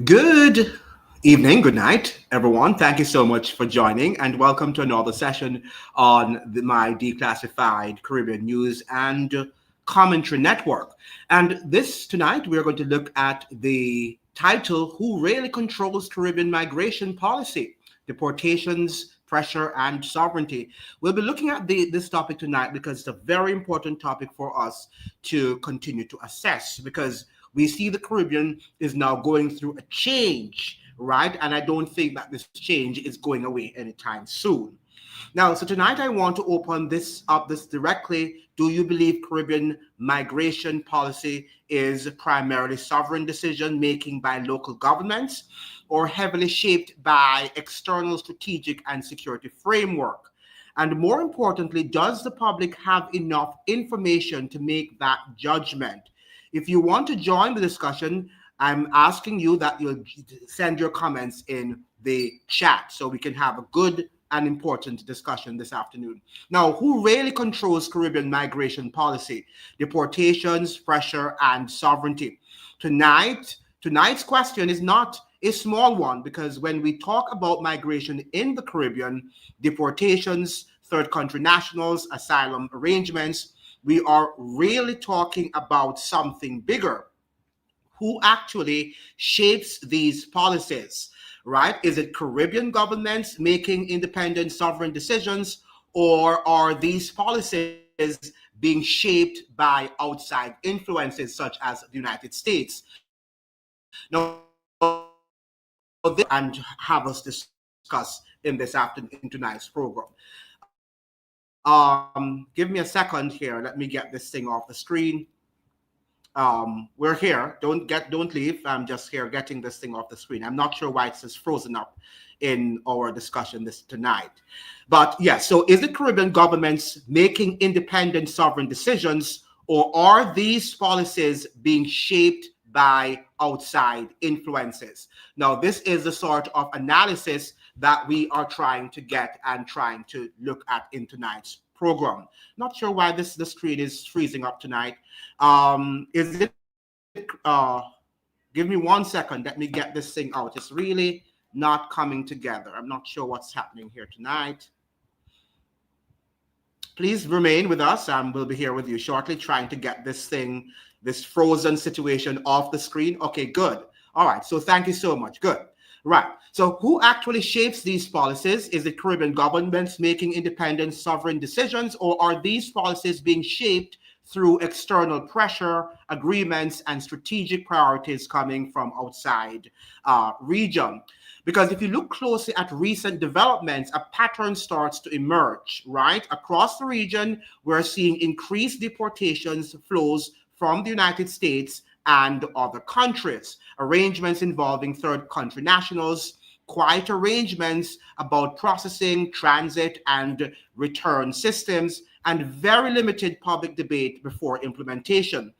Good evening, good night, everyone. Thank you so much for joining, and welcome to another session on my Declassified Caribbean News and Commentary Network. And this tonight, we are going to look at the title, Who Really Controls Caribbean Migration Policy? Deportations, Pressure, and Sovereignty. We'll be looking at this topic tonight because it's a very important topic for us to continue to assess, because we see the Caribbean is now going through a change, right? And I don't think that this change is going away anytime soon. Now, so tonight I want to open this directly. Do you believe Caribbean migration policy is primarily sovereign decision making by local governments, or heavily shaped by external strategic and security framework? And more importantly, does the public have enough information to make that judgment? If you want to join the discussion, I'm asking you that you'll send your comments in the chat so we can have a good and important discussion this afternoon. Now, who really controls Caribbean migration policy? Deportations, pressure, and sovereignty. Tonight's question is not a small one, because when we talk about migration in the Caribbean, deportations, third country nationals, asylum arrangements, we are really talking about something bigger. Who actually shapes these policies, right? Is it Caribbean governments making independent sovereign decisions, or are these policies being shaped by outside influences such as the United States? Now, and have us discuss in this afternoon, in tonight's program. Give me a second here. Let me get this thing off the screen. We're here. Don't leave. I'm just here getting this thing off the screen. I'm not sure why it's just frozen up in our discussion this tonight. But yes, so is it Caribbean governments making independent sovereign decisions, or are these policies being shaped by outside influences? Now, this is the sort of analysis that we are trying to get and trying to look at in tonight's program. Not sure why the screen is freezing up tonight. Is it? Give me 1 second. Let me get this thing out. It's really not coming together. I'm not sure what's happening here tonight. Please remain with us. We'll be here with you shortly, trying to get this frozen situation off the screen. Okay, good. All right. So thank you so much. Good. Right. So who actually shapes these policies? Is it Caribbean governments making independent sovereign decisions, or are these policies being shaped through external pressure, agreements, and strategic priorities coming from outside region? Because if you look closely at recent developments, a pattern starts to emerge, right? Across the region, we're seeing increased deportations flows from the United States and other countries, arrangements involving third country nationals, quiet arrangements about processing, transit, and return systems, and very limited public debate before implementation.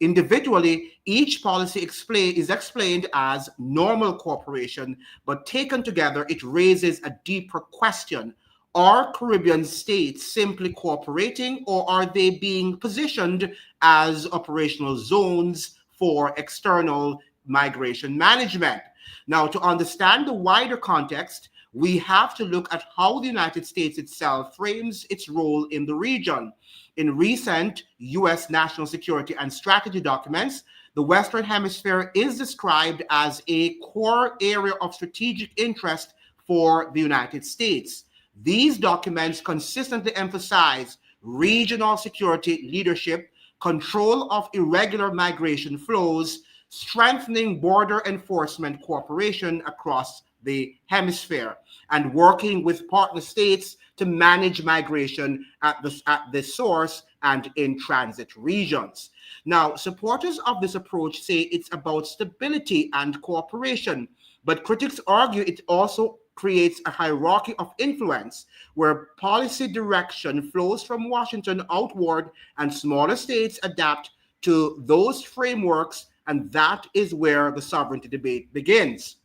Individually, each policy is explained as normal cooperation, but taken together, it raises a deeper question. Are Caribbean states simply cooperating, or are they being positioned as operational zones for external migration management? Now, to understand the wider context, we have to look at how the United States itself frames its role in the region. In recent U.S. national security and strategy documents, the Western Hemisphere is described as a core area of strategic interest for the United States. These documents consistently emphasize regional security leadership, control of irregular migration flows, strengthening border enforcement cooperation across the hemisphere, and working with partner states to manage migration at the source and in transit regions. Now, supporters of this approach say it's about stability and cooperation, but critics argue it also creates a hierarchy of influence where policy direction flows from Washington outward and smaller states adapt to those frameworks, and that is where the sovereignty debate begins.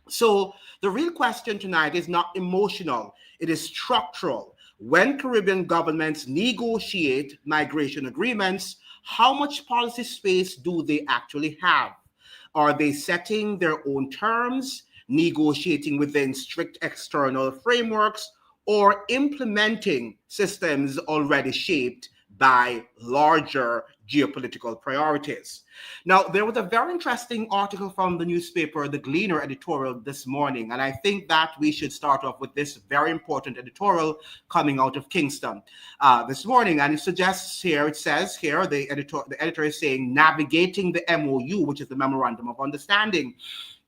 So the real question tonight is not emotional, it is structural. When Caribbean governments negotiate migration agreements, how much policy space do they actually have? Are they setting their own terms, negotiating within strict external frameworks, or implementing systems already shaped by larger geopolitical priorities? Now, there was a very interesting article from the newspaper, The Gleaner editorial this morning, and I think that we should start off with this very important editorial coming out of Kingston this morning. And it suggests here, it says here, the editor is saying, navigating the MOU, which is the Memorandum of Understanding.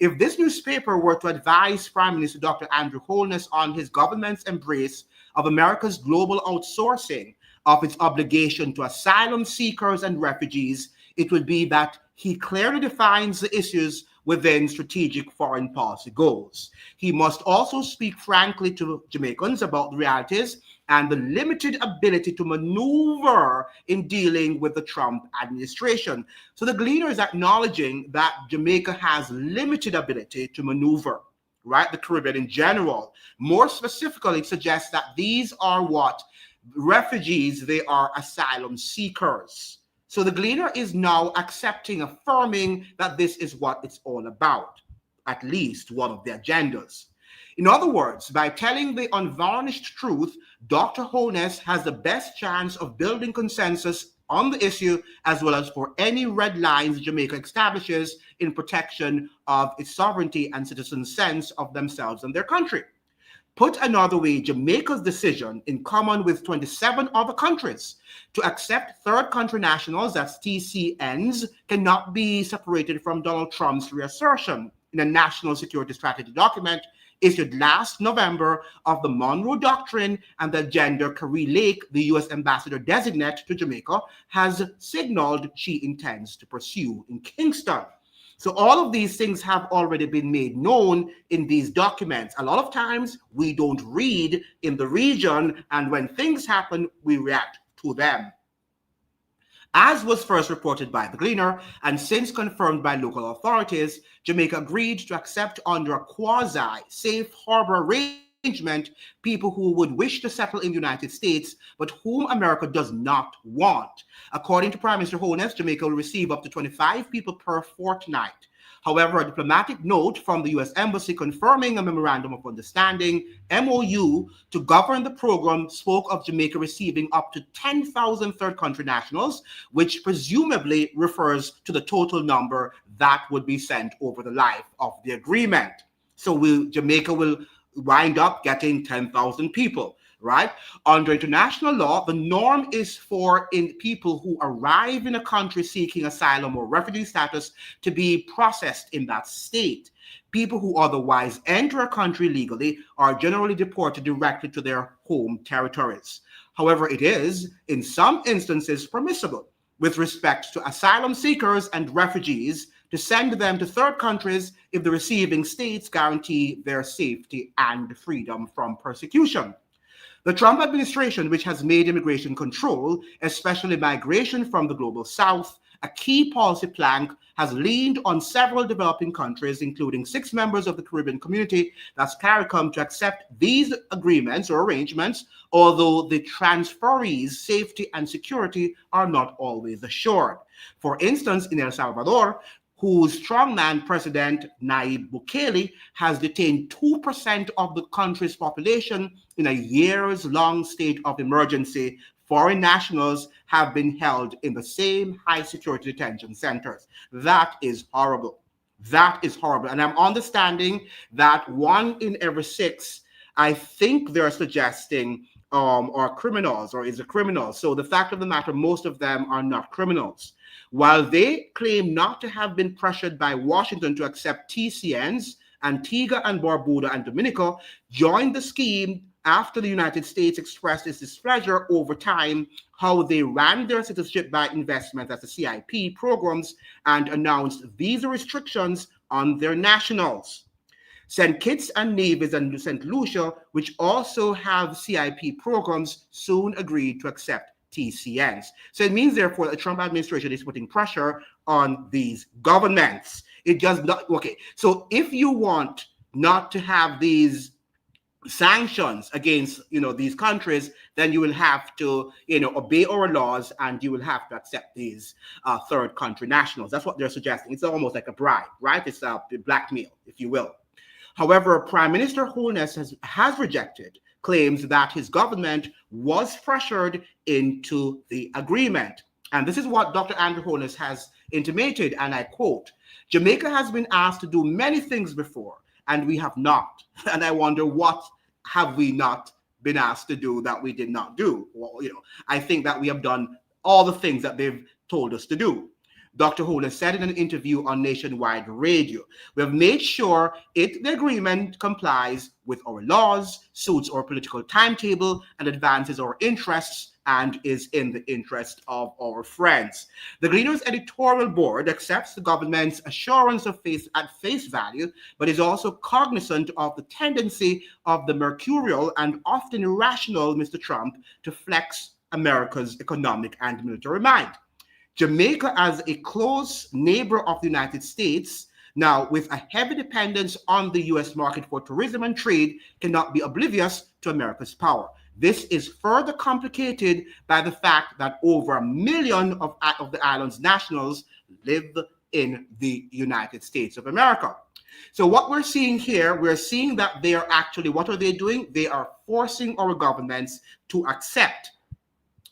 If this newspaper were to advise Prime Minister Dr. Andrew Holness on his government's embrace of America's global outsourcing of its obligation to asylum seekers and refugees, it would be that he clearly defines the issues within strategic foreign policy goals. He must also speak frankly to Jamaicans about the realities and the limited ability to maneuver in dealing with the Trump administration. So the Gleaner is acknowledging that Jamaica has limited ability to maneuver, right? The Caribbean in general. More specifically, it suggests that these are what? Refugees, they are asylum seekers. So the Gleaner is now accepting, affirming that this is what it's all about, at least one of the agendas. In other words, by telling the unvarnished truth, Dr. Holness has the best chance of building consensus on the issue, as well as for any red lines Jamaica establishes in protection of its sovereignty and citizens' sense of themselves and their country. Put another way, Jamaica's decision, in common with 27 other countries, to accept third country nationals, that's TCNs, cannot be separated from Donald Trump's reassertion in a national security strategy document issued last November of the Monroe Doctrine and the agenda Carrie Lake, the U.S. ambassador designate to Jamaica, has signaled she intends to pursue in Kingston. So all of these things have already been made known in these documents. A lot of times we don't read in the region, and when things happen, we react to them. As was first reported by the Gleaner and since confirmed by local authorities, Jamaica agreed to accept under a quasi-safe harbor arrangement people who would wish to settle in the United States, but whom America does not want. According to Prime Minister Holness, Jamaica will receive up to 25 people per fortnight. However, a diplomatic note from the U.S. Embassy confirming a Memorandum of Understanding, MOU, to govern the program spoke of Jamaica receiving up to 10,000 third country nationals, which presumably refers to the total number that would be sent over the life of the agreement. So Jamaica will wind up getting 10,000 people, right? Under international law, the norm is for people who arrive in a country seeking asylum or refugee status to be processed in that state. People who otherwise enter a country legally are generally deported directly to their home territories. However, it is, in some instances, permissible with respect to asylum seekers and refugees to send them to third countries if the receiving states guarantee their safety and freedom from persecution. The Trump administration, which has made immigration control, especially migration from the global south, a key policy plank, has leaned on several developing countries, including 6 members of the Caribbean community, that's CARICOM, to accept these agreements or arrangements, although the transferees' safety and security are not always assured. For instance, in El Salvador, whose strongman president Nayib Bukele has detained 2% of the country's population in a years-long state of emergency, foreign nationals have been held in the same high-security detention centers. That is horrible. That is horrible. And I'm understanding that 1 in every 6, I think they're suggesting, are criminals or is a criminal. So the fact of the matter, most of them are not criminals. While they claim not to have been pressured by Washington to accept TCNs, Antigua and Barbuda and Dominica joined the scheme after the United States expressed its displeasure over time how they ran their citizenship by investment as the CIP programs and announced visa restrictions on their nationals. St. Kitts and Nevis and St. Lucia, which also have CIP programs, soon agreed to accept TCNs. So it means, therefore, the Trump administration is putting pressure on these governments. It does not, okay. So if you want not to have these sanctions against these countries, then you will have to obey our laws, and you will have to accept these third country nationals. That's what they're suggesting. It's almost like a bribe, right? It's a blackmail, if you will. However, Prime Minister Holness has rejected claims that his government was pressured into the agreement. And this is what Dr. Andrew Holness has intimated, and I quote, "Jamaica has been asked to do many things before, and we have not." And I wonder, what have we not been asked to do that we did not do? Well, I think that we have done all the things that they've told us to do. Dr. Holness said in an interview on nationwide radio, "We have made sure the agreement complies with our laws, suits our political timetable, and advances our interests, and is in the interest of our friends." The Gleaner's editorial board accepts the government's assurance at face value, but is also cognizant of the tendency of the mercurial and often irrational Mr. Trump to flex America's economic and military might. Jamaica, as a close neighbor of the United States, now with a heavy dependence on the U.S. market for tourism and trade, cannot be oblivious to America's power. This is further complicated by the fact that over 1 million of the island's nationals live in the United States of America. So what we're seeing here, we're seeing that they are actually, what are they doing? They are forcing our governments to accept,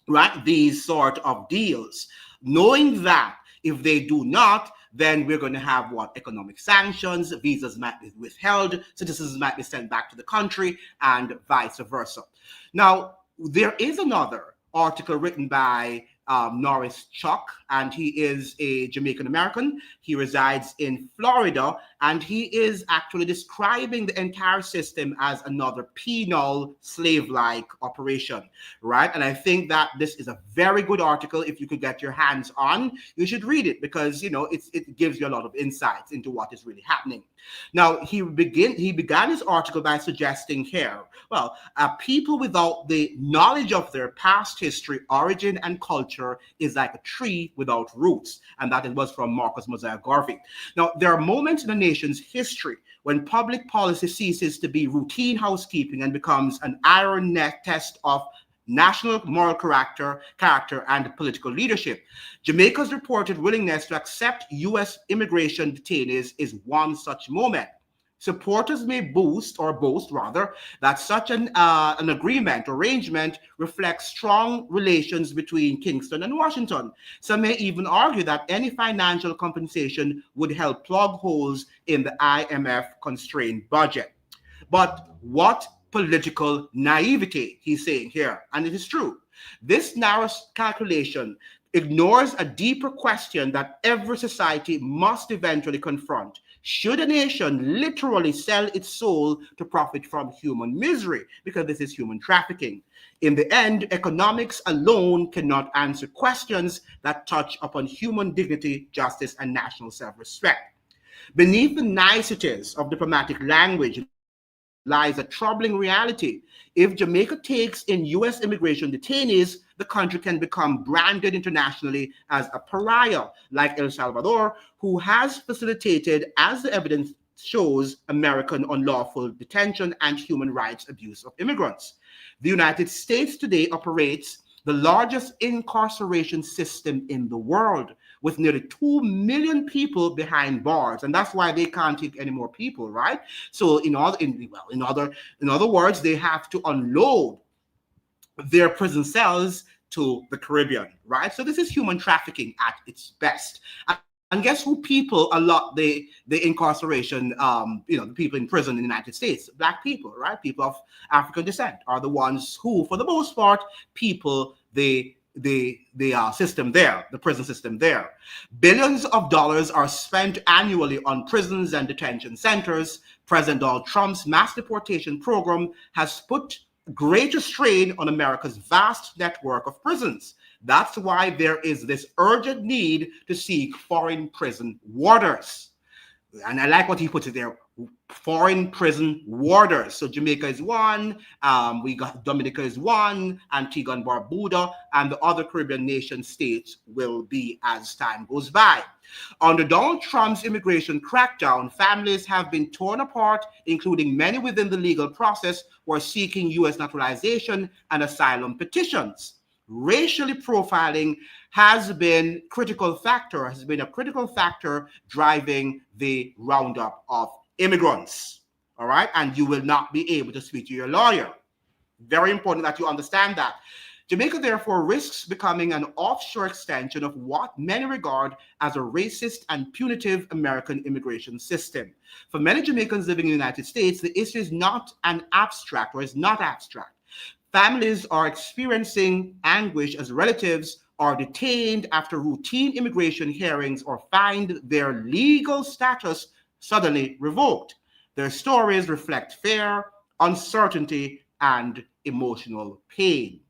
right, these sort of deals, knowing that if they do not, then we're going to have economic sanctions, visas might be withheld, citizens might be sent back to the country, and vice versa. Now, there is another article written by Norris Chuck, and he is a Jamaican American. He resides in Florida, and he is actually describing the entire system as another penal slave-like operation, right? And I think that this is a very good article. If you could get your hands on, you should read it, because it gives you a lot of insights into what is really happening. Now, he began his article by suggesting here, well, people without the knowledge of their past history, origin, and culture is like a tree without roots. And that was from Marcus Mosiah Garvey. Now, there are moments in a nation's history when public policy ceases to be routine housekeeping and becomes an iron net test of national moral character, and political leadership. Jamaica's reported willingness to accept U.S. immigration detainees is one such moment. Supporters may boast that such an arrangement reflects strong relations between Kingston and Washington. Some may even argue that any financial compensation would help plug holes in the IMF constrained budget. But what political naivety, he's saying here, and it is true. This narrow calculation ignores a deeper question that every society must eventually confront. Should a nation literally sell its soul to profit from human misery? Because this is human trafficking. In the end, economics alone cannot answer questions that touch upon human dignity, justice, and national self-respect. Beneath the niceties of diplomatic language lies a troubling reality. If Jamaica takes in U.S. immigration detainees, the country can become branded internationally as a pariah, like El Salvador, who has facilitated, as the evidence shows, American unlawful detention and human rights abuse of immigrants. The United States today operates the largest incarceration system in the world, with nearly 2 million people behind bars, and that's why they can't take any more people, right? So, in other words, they have to unload their prison cells to the Caribbean, right? So this is human trafficking at its best. And guess who people allot the incarceration, the people in prison in the United States? Black people, right? People of African descent are the ones who, for the most part, people the system there, the prison system there. Billions of dollars are spent annually on prisons and detention centers. President Donald Trump's mass deportation program has put greater strain on America's vast network of prisons. That's why there is this urgent need to seek foreign prison warders. and I like what he puts it there, foreign prison warders. So Jamaica is one, we got Dominica is one, Antigua and Barbuda, and the other Caribbean nation states will be as time goes by. Under Donald Trump's immigration crackdown, families have been torn apart, including many within the legal process who are seeking U.S. naturalization and asylum petitions. Racially profiling has been a critical factor driving the roundup of immigrants. All right, and you will not be able to speak to your lawyer. Very important that you understand that. Jamaica therefore risks becoming an offshore extension of what many regard as a racist and punitive American immigration system. For many Jamaicans living in the United States, the issue is not abstract. Families are experiencing anguish as relatives are detained after routine immigration hearings or find their legal status suddenly revoked. Their stories reflect fear, uncertainty, and emotional pain.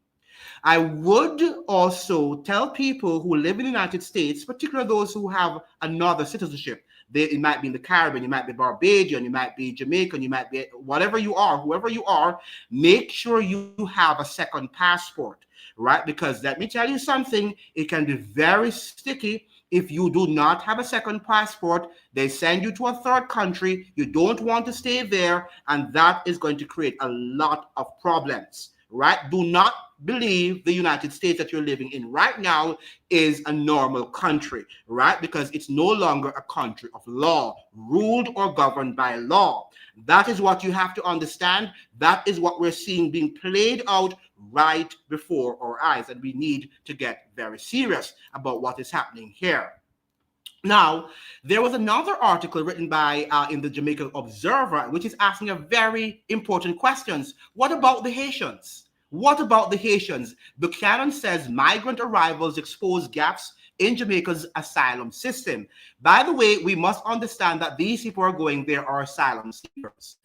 I would also tell people who live in the United States, particularly those who have another citizenship, it might be in the Caribbean, you might be Barbadian, you might be Jamaican, you might be whatever you are, whoever you are, make sure you have a second passport, right? Because let me tell you something, it can be very sticky if you do not have a second passport. They send you to a third country, you don't want to stay there, and that is going to create a lot of problems, right? Do not believe the United States that you're living in right now is a normal country, right? Because it's no longer a country of law, ruled or governed by law. That is what you have to understand. That is what we're seeing being played out right before our eyes, and we need to get very serious about what is happening here. Now, there was another article written by in the Jamaica Observer, which is asking a very important questions. What about the Haitians? What about the Haitians? Buchanan says migrant arrivals expose gaps in Jamaica's asylum system. By the way, we must understand that these people are going there are asylum seekers.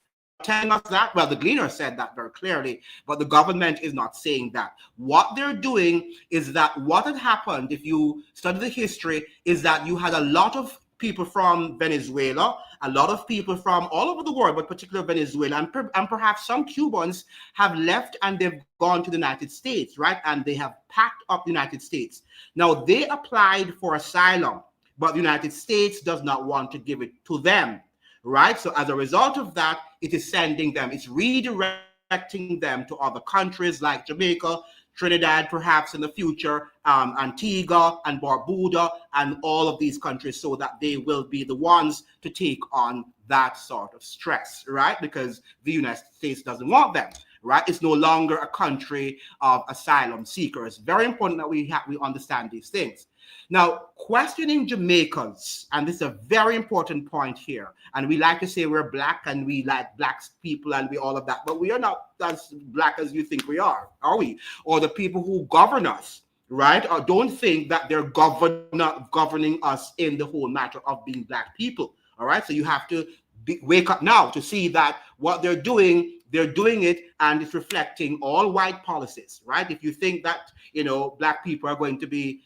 Telling us that, well, the Gleaner said that very clearly, but the government is not saying that. What they're doing is that what had happened, if you study the history, is that you had a lot of people from Venezuela, a lot of people from all over the world, but particularly Venezuela, and perhaps some Cubans have left and they've gone to the United States, right? And they have packed up the United States. Now, they applied for asylum, but the United States does not want to give it to them, right? So as a result of that, it is sending them, it's redirecting them to other countries like Jamaica, Trinidad, perhaps in the future, Antigua and Barbuda, and all of these countries, so that they will be the ones to take on that sort of stress, right? Because the United States doesn't want them, right? It's no longer a country of asylum seekers. Very important that we understand these things. Now, questioning Jamaicans, and this is a very important point here, and we like to say we're black and we like black people and we all of that, but we are not as black as you think we are we? Or the people who govern us, right? Or don't think that they're governing us in the whole matter of being black people, all right? So you have to wake up now to see that what they're doing it, and it's reflecting all white policies, right? If you think that, black people are going to be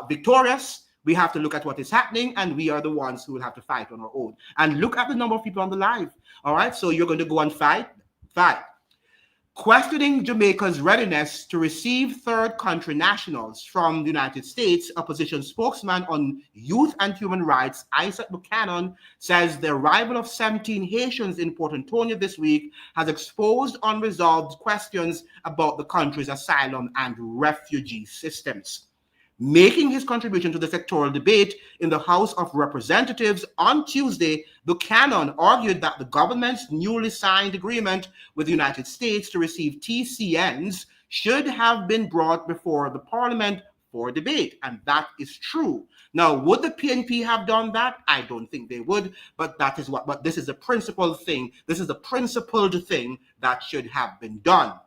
victorious, we have to look at what is happening, and we are the ones who will have to fight on our own. And look at the number of people on the live. All right, so you're going to go and fight. Questioning Jamaica's readiness to receive third country nationals from the United States, opposition spokesman on youth and human rights, Isaac Buchanan, says the arrival of 17 Haitians in Port Antonio this week has exposed unresolved questions about the country's asylum and refugee systems. Making his contribution to the sectoral debate in the House of Representatives on Tuesday, Buchanan argued that the government's newly signed agreement with the United States to receive TCNs should have been brought before the Parliament for debate, and that is true. Now, would the PNP have done that? I don't think they would, but this is a principled thing. This is a principled thing that should have been done,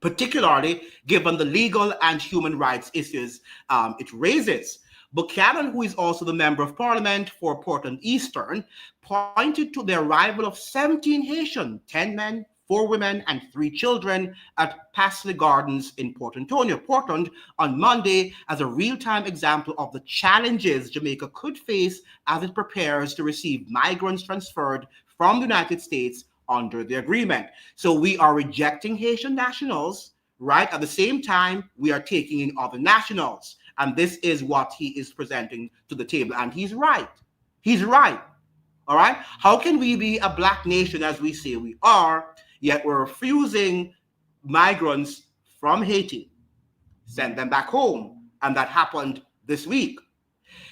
particularly given the legal and human rights issues it raises. Buchanan, who is also the Member of Parliament for Portland Eastern, pointed to the arrival of 17 Haitian, 10 men, 4 women and 3 children at Paisley Gardens in Port Antonio, Portland, on Monday as a real-time example of the challenges Jamaica could face as it prepares to receive migrants transferred from the United States under the agreement. So we are rejecting Haitian nationals, right? At the same time, we are taking in other nationals. And this is what he is presenting to the table. And he's right. He's right. All right. How can we be a black nation as we say we are, yet we're refusing migrants from Haiti, send them back home? And that happened this week.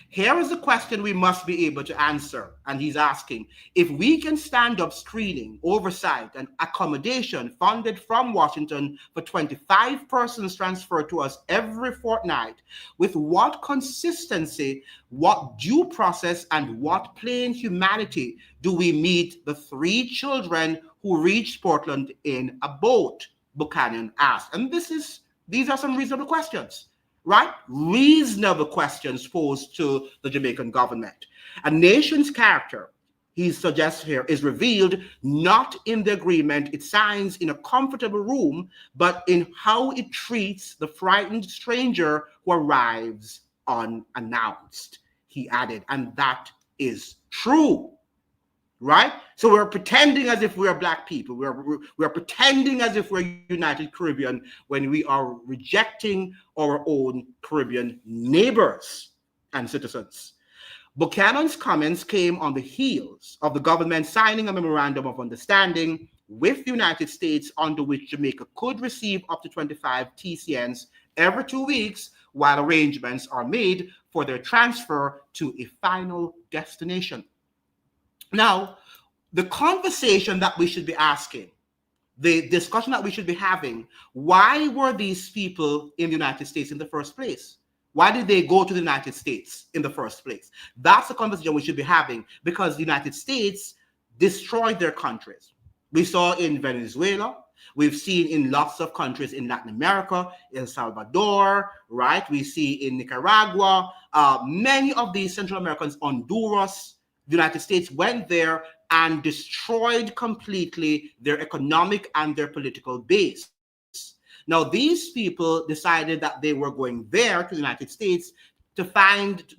Here is the question we must be able to answer. And he's asking, if we can stand up screening, oversight, and accommodation funded from Washington for 25 persons transferred to us every fortnight, with what consistency, what due process, and what plain humanity do we meet the 3 children who reached Portland in a boat? Buchanan asked. And these are some reasonable questions. Right? Reasonable questions posed to the Jamaican government. A nation's character, he suggests here, is revealed not in the agreement it signs in a comfortable room, but in how it treats the frightened stranger who arrives unannounced, he added. And that is true. Right? So we're pretending as if we're black people. We're pretending as if we're United Caribbean when we are rejecting our own Caribbean neighbors and citizens. Buchanan's comments came on the heels of the government signing a memorandum of understanding with the United States under which Jamaica could receive up to 25 TCNs every 2 weeks while arrangements are made for their transfer to a final destination. Now, the conversation that we should be asking, the discussion that we should be having, why were these people in the United States in the first place? Why did they go to the United States in the first place? That's the conversation we should be having, because the United States destroyed their countries. We saw in Venezuela. We've seen in lots of countries in Latin America, El Salvador, right? We see in Nicaragua, many of these Central Americans, Honduras. The United States went there and destroyed completely their economic and their political base. Now, these people decided that they were going there to the United States to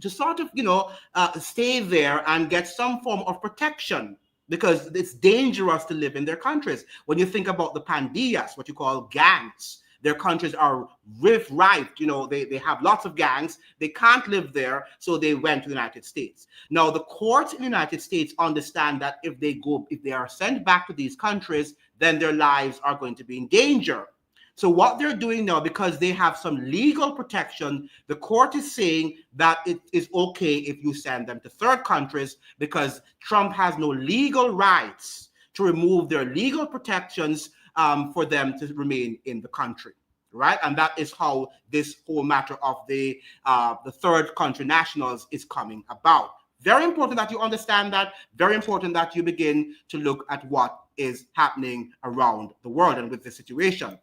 sort of, stay there and get some form of protection, because it's dangerous to live in their countries. When you think about the pandillas, what you call gangs, their countries are rife, they have lots of gangs. They can't live there, so they went to the United States. Now, the courts in the United States understand that if they are sent back to these countries, then their lives are going to be in danger. So what they're doing now, because they have some legal protection, the court is saying that it is okay if you send them to third countries, because Trump has no legal rights to remove their legal protections for them to remain in the country, right? And that is how this whole matter of the third country nationals is coming about. Very important that you understand that. Very important that you begin to look at what is happening around the world and with the situation.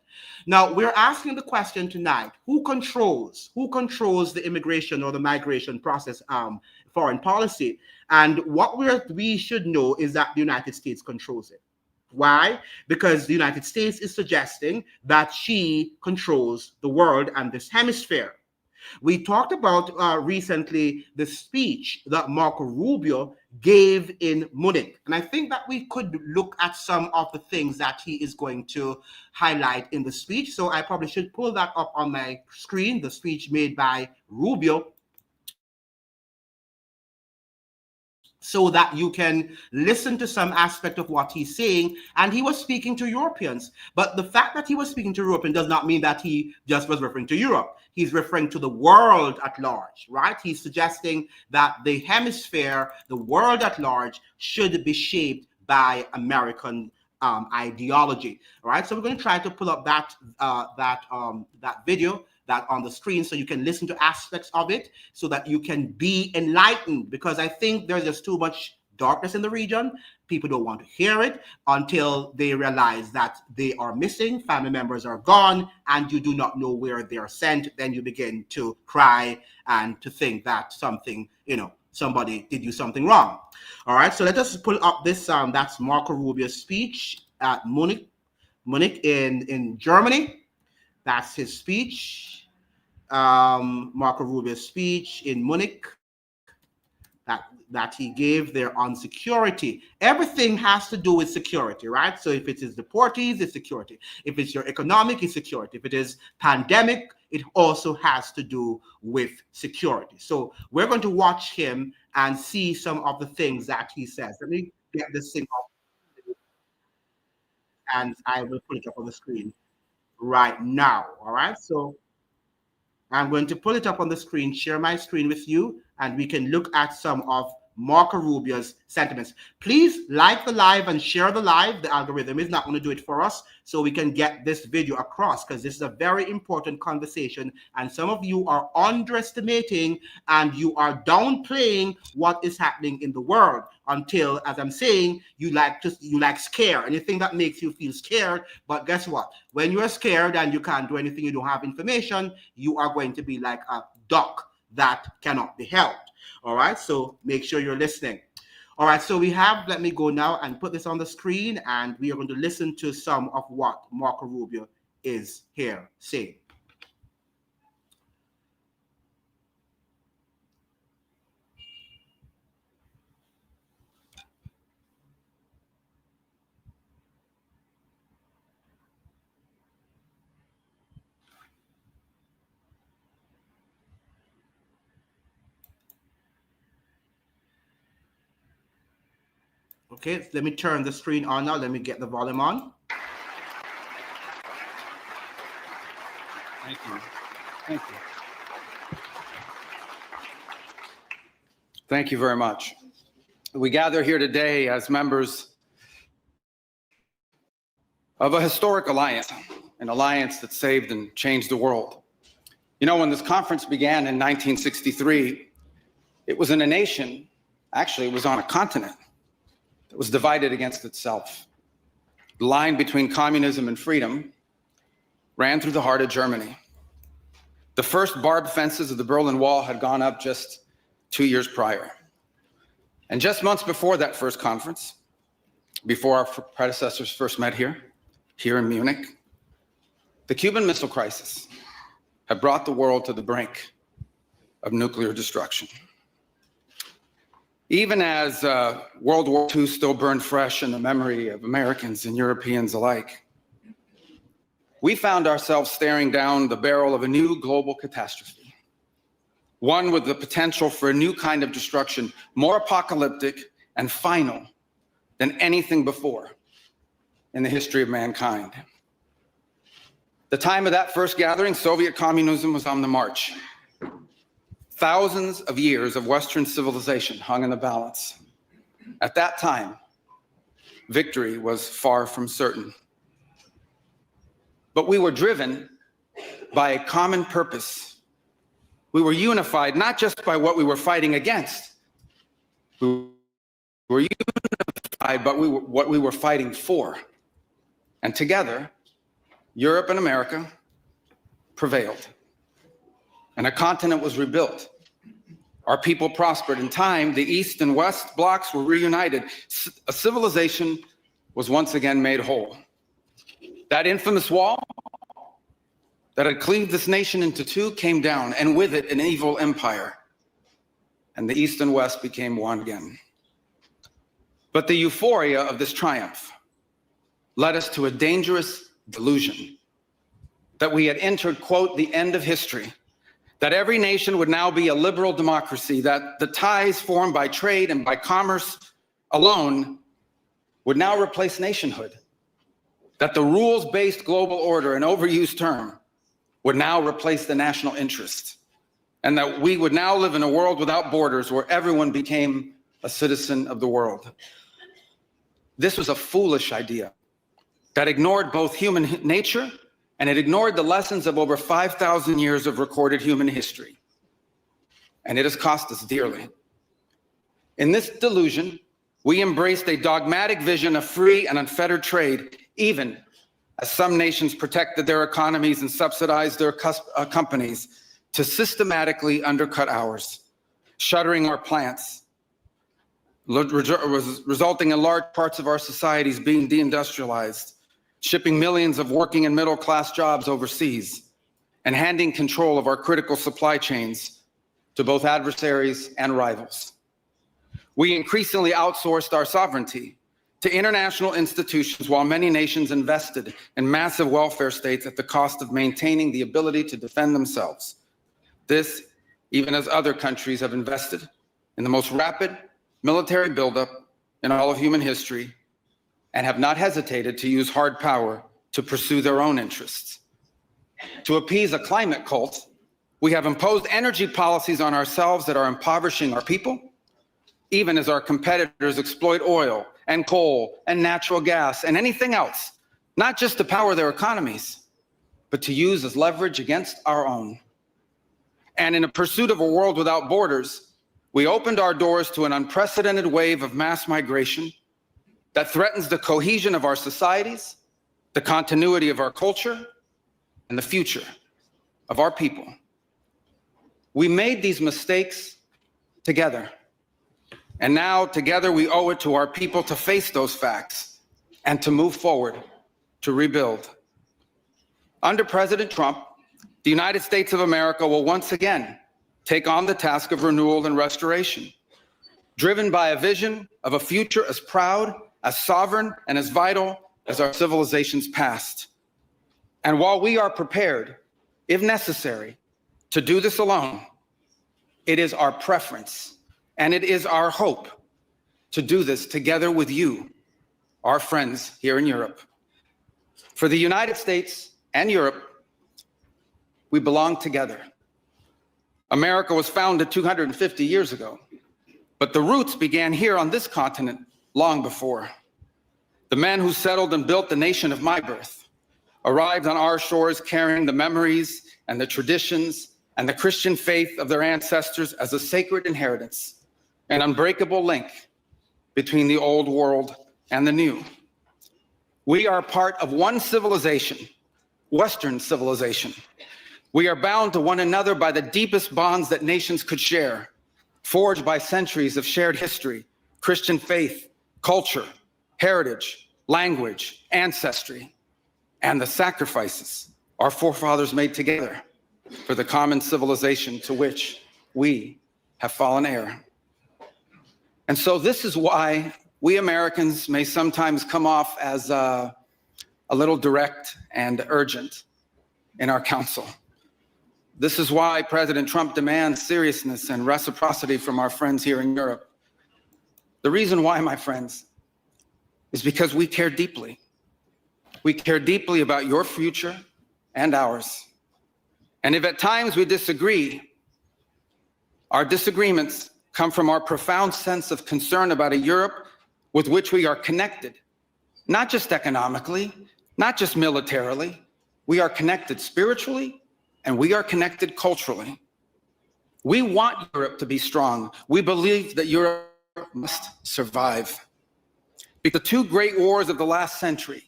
Now, we're asking the question tonight: who controls the immigration or the migration process, foreign policy? And what we should know is that the United States controls it. Why? Because the United States is suggesting that she controls the world and this hemisphere. We talked about recently the speech that Marco Rubio gave in Munich. And I think that we could look at some of the things that he is going to highlight in the speech. So I probably should pull that up on my screen, the speech made by Rubio, so that you can listen to some aspect of what he's saying. And he was speaking to Europeans. But the fact that he was speaking to Europeans does not mean that he just was referring to Europe. He's referring to the world at large, right? He's suggesting that the hemisphere, the world at large, should be shaped by American ideology, right? So we're going to try to pull up that video that on the screen so you can listen to aspects of it so that you can be enlightened, because I think there's just too much darkness in the region. People don't want to hear it until they realize that they are missing, family members are gone, and you do not know where they are sent. Then you begin to cry and to think that something, somebody did you something wrong. All right, so let us pull up this, that's Marco Rubio's speech at Munich Munich in Germany. That's his speech. Marco Rubio's speech in Munich that he gave there on security. Everything has to do with security, right? So if it is deportees, it's security. If it's your economic, it's security. If it is pandemic, it also has to do with security. So we're going to watch him and see some of the things that he says. Let me get this thing off and I will put it up on the screen right now. All right. So I'm going to pull it up on the screen, share my screen with you, and we can look at some of Marco Rubio's sentiments. Please like the live and share the live. The algorithm is not going to do it for us, so we can get this video across, because this is a very important conversation, and some of you are underestimating and you are downplaying what is happening in the world until, as I'm saying, you like scare, anything that makes you feel scared. But guess what? When you're scared and you can't do anything, you don't have information, you are going to be like a duck that cannot be helped. All right, so make sure you're listening. All right, so we have, let me go now and put this on the screen, and we are going to listen to some of what Marco Rubio is here saying. Okay, let me turn the screen on now. Let me get the volume on. Thank you. Thank you. Thank you very much. We gather here today as members of a historic alliance, an alliance that saved and changed the world. You know, when this conference began in 1963, it was in a nation, actually it was on a continent, that was divided against itself. The line between communism and freedom ran through the heart of Germany. The first barbed fences of the Berlin Wall had gone up just 2 years prior. And just months before that first conference, before our predecessors first met here in Munich, the Cuban Missile Crisis had brought the world to the brink of nuclear destruction. Even as World War II still burned fresh in the memory of Americans and Europeans alike, we found ourselves staring down the barrel of a new global catastrophe, one with the potential for a new kind of destruction, more apocalyptic and final than anything before in the history of mankind. The time of that first gathering, Soviet communism was on the march. Thousands of years of Western civilization hung in the balance. At that time, victory was far from certain. But we were driven by a common purpose. We were unified not just by what we were fighting against. We were unified by what we were fighting for. And together, Europe and America prevailed. And a continent was rebuilt. Our people prospered. In time, the East and West blocks were reunited. A civilization was once again made whole. That infamous wall that had cleaved this nation into two came down, and with it, an evil empire. And the East and West became one again. But the euphoria of this triumph led us to a dangerous delusion that we had entered, quote, the end of history, that every nation would now be a liberal democracy, that the ties formed by trade and by commerce alone would now replace nationhood, that the rules-based global order, an overused term, would now replace the national interest, and that we would now live in a world without borders where everyone became a citizen of the world. This was a foolish idea that ignored both human nature and it ignored the lessons of over 5,000 years of recorded human history. And it has cost us dearly. In this delusion, we embraced a dogmatic vision of free and unfettered trade, even as some nations protected their economies and subsidized their companies to systematically undercut ours, shuttering our plants, resulting in large parts of our societies being deindustrialized, shipping millions of working and middle-class jobs overseas, and handing control of our critical supply chains to both adversaries and rivals. We increasingly outsourced our sovereignty to international institutions while many nations invested in massive welfare states at the cost of maintaining the ability to defend themselves. This, even as other countries have invested in the most rapid military buildup in all of human history and have not hesitated to use hard power to pursue their own interests. To appease a climate cult, we have imposed energy policies on ourselves that are impoverishing our people, even as our competitors exploit oil and coal and natural gas and anything else, not just to power their economies, but to use as leverage against our own. And in a pursuit of a world without borders, we opened our doors to an unprecedented wave of mass migration that threatens the cohesion of our societies, the continuity of our culture, and the future of our people. We made these mistakes together. And now, together, we owe it to our people to face those facts and to move forward, to rebuild. Under President Trump, the United States of America will once again take on the task of renewal and restoration, driven by a vision of a future as proud, as sovereign, and as vital as our civilization's past. And while we are prepared, if necessary, to do this alone, it is our preference and it is our hope to do this together with you, our friends here in Europe. For the United States and Europe, we belong together. America was founded 250 years ago, but the roots began here on this continent long before. The men who settled and built the nation of my birth arrived on our shores carrying the memories and the traditions and the Christian faith of their ancestors as a sacred inheritance, an unbreakable link between the old world and the new. We are part of one civilization, Western civilization. We are bound to one another by the deepest bonds that nations could share, forged by centuries of shared history, Christian faith, culture, heritage, language, ancestry, and the sacrifices our forefathers made together for the common civilization to which we have fallen heir. And so this is why we Americans may sometimes come off as a little direct and urgent in our counsel. This is why President Trump demands seriousness and reciprocity from our friends here in Europe. The reason why, my friends, is because we care deeply. We care deeply about your future and ours. And if at times we disagree, our disagreements come from our profound sense of concern about a Europe with which we are connected, not just economically, not just militarily. We are connected spiritually, and we are connected culturally. We want Europe to be strong. We believe that Europe must survive. Because the two great wars of the last century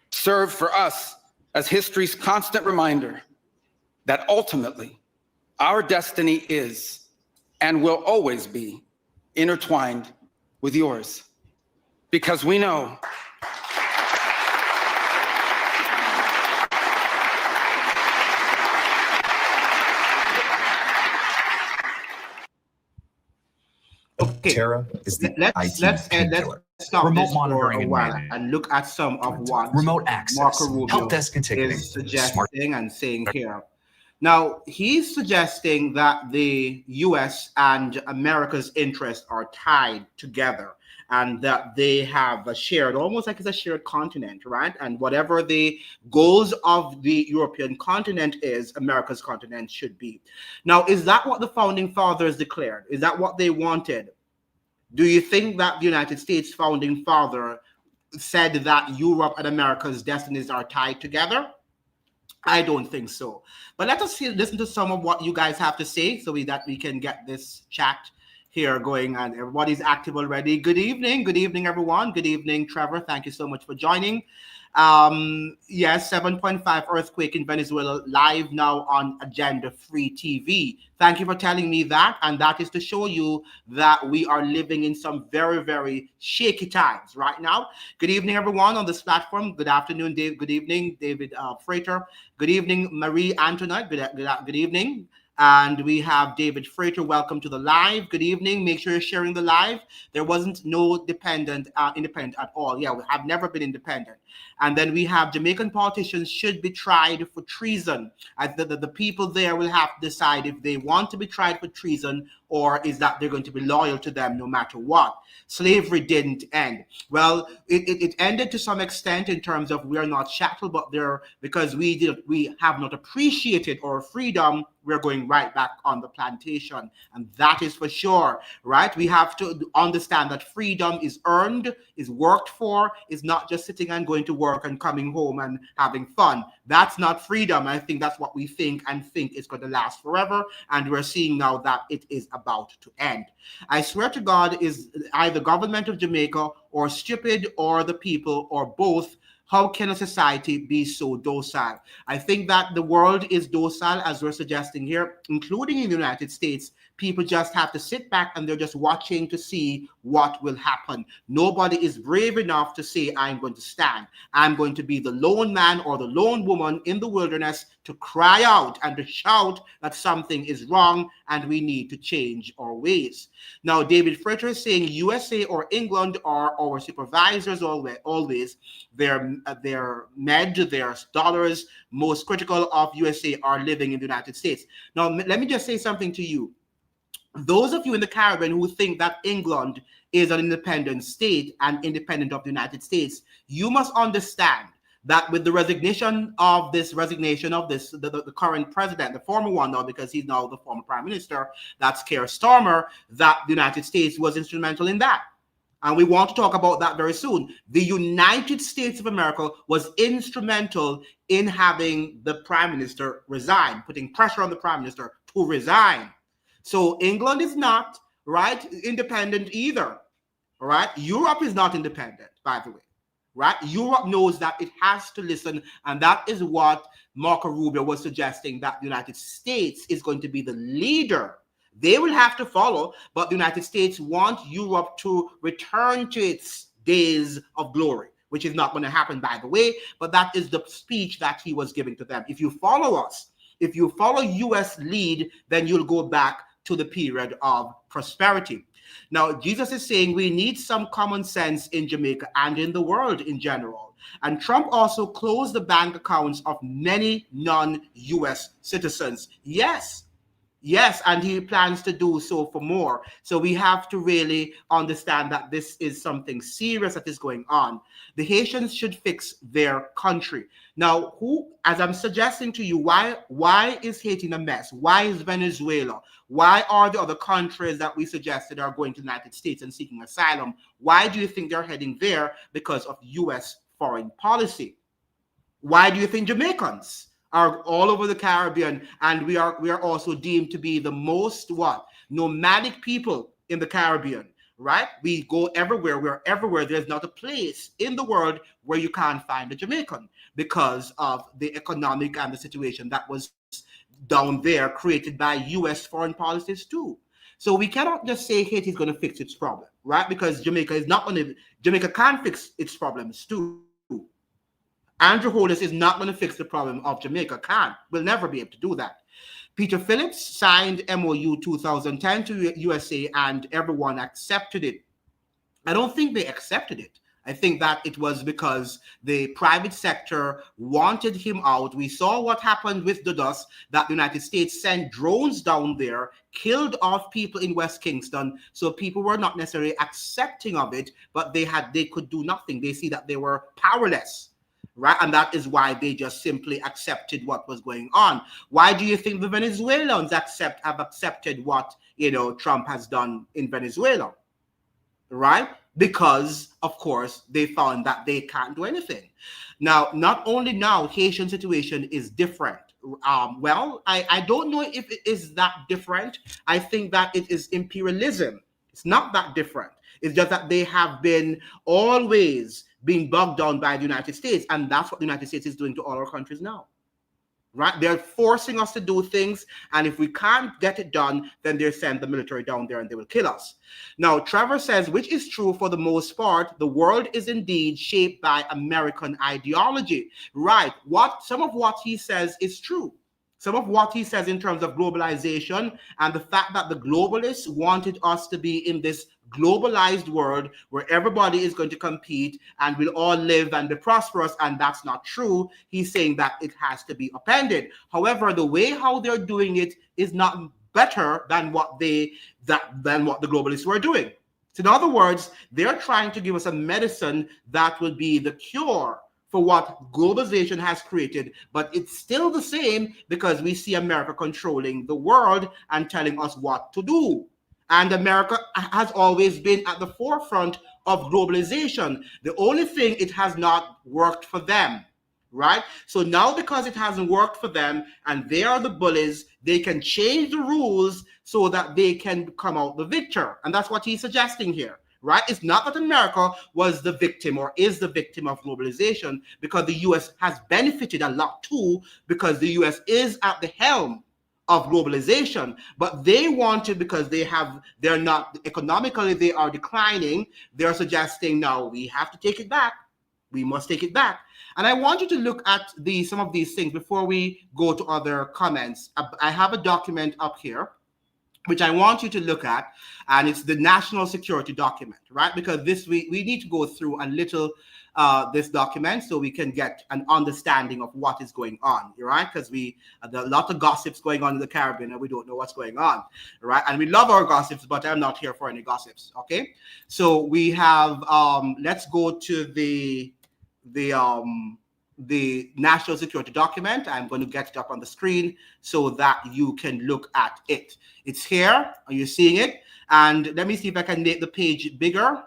serve for us as history's constant reminder that ultimately our destiny is and will always be intertwined with yours. Because we know okay. Terra is the let's stop Remote this for monitoring a and while management. and look at some of what Remote access, Marco Rubio help desk and ticketing, is suggesting and saying here. Now, he's suggesting that the US and America's interests are tied together and that they have a shared, almost like it's a shared continent, right? And whatever the goals of the European continent is, America's continent should be. Now, is that what the founding fathers declared? Is that what they wanted? Do you think that the United States founding father said that Europe and America's destinies are tied together? I don't think so. But let us listen to some of what you guys have to say so that we can get this chat here going, and everybody's active already. Good evening, everyone. Good evening, Trevor. Thank you so much for joining. Yes, 7.5 earthquake in Venezuela live now on Agenda Free TV. Thank you for telling me that. And that is to show you that we are living in some very, very shaky times right now. Good evening, everyone on this platform. Good afternoon, Dave. Good evening, David Freighter. Good evening, Marie Antoinette. Good evening. And we have David Freighter. Welcome to the live. Good evening. Make sure you're sharing the live. There wasn't no independent at all. Yeah, we have never been independent. And then we have Jamaican politicians should be tried for treason. The people there will have to decide if they want to be tried for treason or is that they're going to be loyal to them no matter what. Slavery didn't end. Well, it ended to some extent in terms of we are not chattel, but there because we have not appreciated our freedom, we're going right back on the plantation. And that is for sure, right? We have to understand that freedom is earned, is worked for, is not just sitting and going to work and coming home and having fun. That's not freedom. I think that's what we think it's going to last forever. And we're seeing now that it is about to end. I swear to God, is either government of Jamaica or stupid or the people or both. How can a society be so docile? I think that the world is docile, as we're suggesting here, including in the United States. People just have to sit back and they're just watching to see what will happen. Nobody is brave enough to say, I'm going to stand. I'm going to be the lone man or the lone woman in the wilderness to cry out and to shout that something is wrong and we need to change our ways. Now, David Freighter is saying USA or England are our supervisors always. Their med, their dollars, most critical of USA are living in the United States. Now, let me just say something to you. Those of you in the Caribbean who think that England is an independent state and independent of the United States, you must understand that with the the current president, the former one now, because he's now the former prime minister, that's Keir Starmer, that the United States was instrumental in that. And we want to talk about that very soon. The United States of America was instrumental in having the prime minister resign, putting pressure on the prime minister to resign. So England is not, right, independent either, all right? Europe is not independent, by the way, right? Europe knows that it has to listen, and that is what Marco Rubio was suggesting, that the United States is going to be the leader. They will have to follow, but the United States want Europe to return to its days of glory, which is not going to happen, by the way, but that is the speech that he was giving to them. If you follow us, if you follow US lead, then you'll go back to the period of prosperity. Now, Jesus is saying we need some common sense in Jamaica and in the world in general. And Trump also closed the bank accounts of many non-US citizens. Yes, and he plans to do so for more. So we have to really understand that this is something serious that is going on. The Haitians should fix their country. Now, as I'm suggesting to you, why is Haiti in a mess? Why is Venezuela? Why are the other countries that we suggested are going to the United States and seeking asylum? Why do you think they're heading there? Because of US foreign policy. Why do you think Jamaicans are all over the Caribbean, and we are also deemed to be the most nomadic people in the Caribbean, right? We go everywhere. We're everywhere. There's not a place in the world where you can't find a Jamaican because of the economic and the situation that was down there created by US foreign policies too. So we cannot just say Haiti is going to fix its problem, right? Because Jamaica can fix its problems too. Andrew Holness is not going to fix the problem of Jamaica. Will never be able to do that. Peter Phillips signed MOU 2010 to USA and everyone accepted it. I don't think they accepted it. I think that it was because the private sector wanted him out. We saw what happened with Dudus, that the United States sent drones down there, killed off people in West Kingston. So people were not necessarily accepting of it, but they could do nothing. They see that they were powerless. Right, and that is why they just simply accepted what was going on. Why do you think the Venezuelans have accepted what Trump has done in Venezuela? Right, because of course they found that they can't do anything. Now, not only now, Haitian situation is different. Well, I don't know if it is that different. I think that it is imperialism. It's not that different. It's just that they have been always being bogged down by the United States. And that's what the United States is doing to all our countries now. Right? They're forcing us to do things, and if we can't get it done, then they send the military down there and they will kill us. Now, Trevor says, which is true for the most part, the world is indeed shaped by American ideology. Right. Some of what he says is true. Some of what he says in terms of globalization and the fact that the globalists wanted us to be in this globalized world where everybody is going to compete and we'll all live and be prosperous, and that's not true. He's saying that it has to be upended. However, the way how they're doing it is not better than what the globalists were doing. So in other words, they're trying to give us a medicine that will be the cure for what globalization has created, but it's still the same because we see America controlling the world and telling us what to do. And America has always been at the forefront of globalization. The only thing, it has not worked for them, right? So now, because it hasn't worked for them and they are the bullies, they can change the rules so that they can come out the victor. And that's what he's suggesting here. Right? It's not that America was the victim or is the victim of globalization, because the U.S. has benefited a lot too, because the U.S. is at the helm of globalization, but they want to, because they're not economically, they are declining. They're suggesting now we have to take it back. We must take it back. And I want you to look at some of these things before we go to other comments. I have a document up here which I want you to look at, and it's the national security document, right? Because we need to go through a little this document so we can get an understanding of what is going on, right? Because there are a lot of gossips going on in the Caribbean and we don't know what's going on, right? And we love our gossips, but I'm not here for any gossips, okay? So we have, let's go to the national security document. I'm going to get it up on the screen so that you can look at it. It's here. Are you seeing it? And let me see if I can make the page bigger.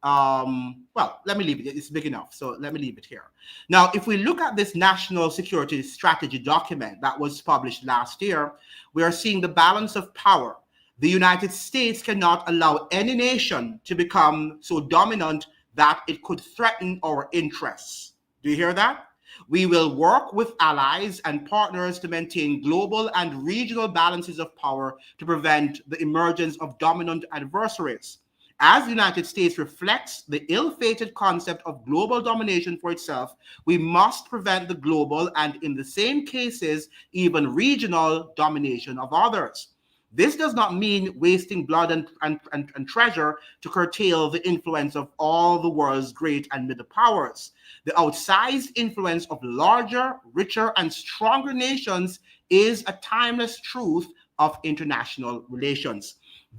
Well, let me leave it. It's big enough. So let me leave it here. Now, if we look at this national security strategy document that was published last year, we are seeing the balance of power. The United States cannot allow any nation to become so dominant that it could threaten our interests. Do you hear that? We will work with allies and partners to maintain global and regional balances of power to prevent the emergence of dominant adversaries. As the United States reflects the ill-fated concept of global domination for itself, we must prevent the global and, in the same cases, even regional domination of others. This does not mean wasting blood and treasure to curtail the influence of all the world's great and middle powers. The outsized influence of larger, richer, and stronger nations is a timeless truth of international relations.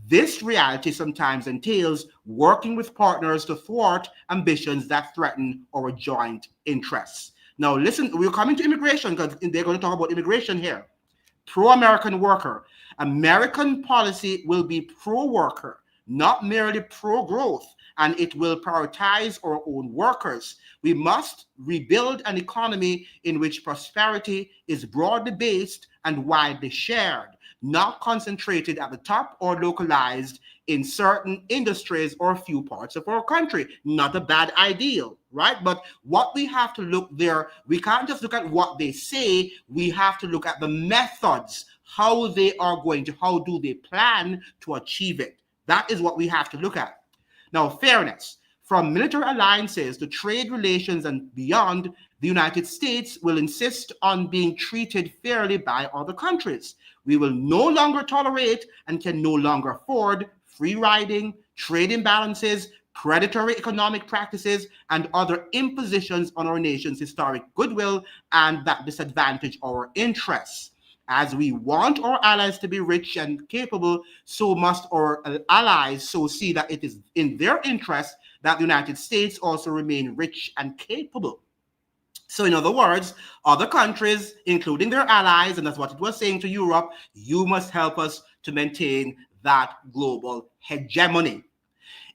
This reality sometimes entails working with partners to thwart ambitions that threaten our joint interests. Now, listen, we're coming to immigration because they're going to talk about immigration here. Pro-American worker. American policy will be pro-worker, not merely pro-growth, and it will prioritize our own workers. We must rebuild an economy in which prosperity is broadly based and widely shared, not concentrated at the top or localized in certain industries or a few parts of our country. Not a bad ideal, right? But what we have to look there, we can't just look at what they say, we have to look at the methods, how do they plan to achieve it? That is what we have to look at. Now, fairness. From military alliances to trade relations and beyond, the United States will insist on being treated fairly by other countries. We will no longer tolerate and can no longer afford free riding, trade imbalances, predatory economic practices, and other impositions on our nation's historic goodwill and that disadvantage our interests. As we want our allies to be rich and capable, so must our allies so see that it is in their interest that the United States also remain rich and capable. So in other words, other countries, including their allies, and that's what it was saying to Europe, you must help us to maintain that global hegemony.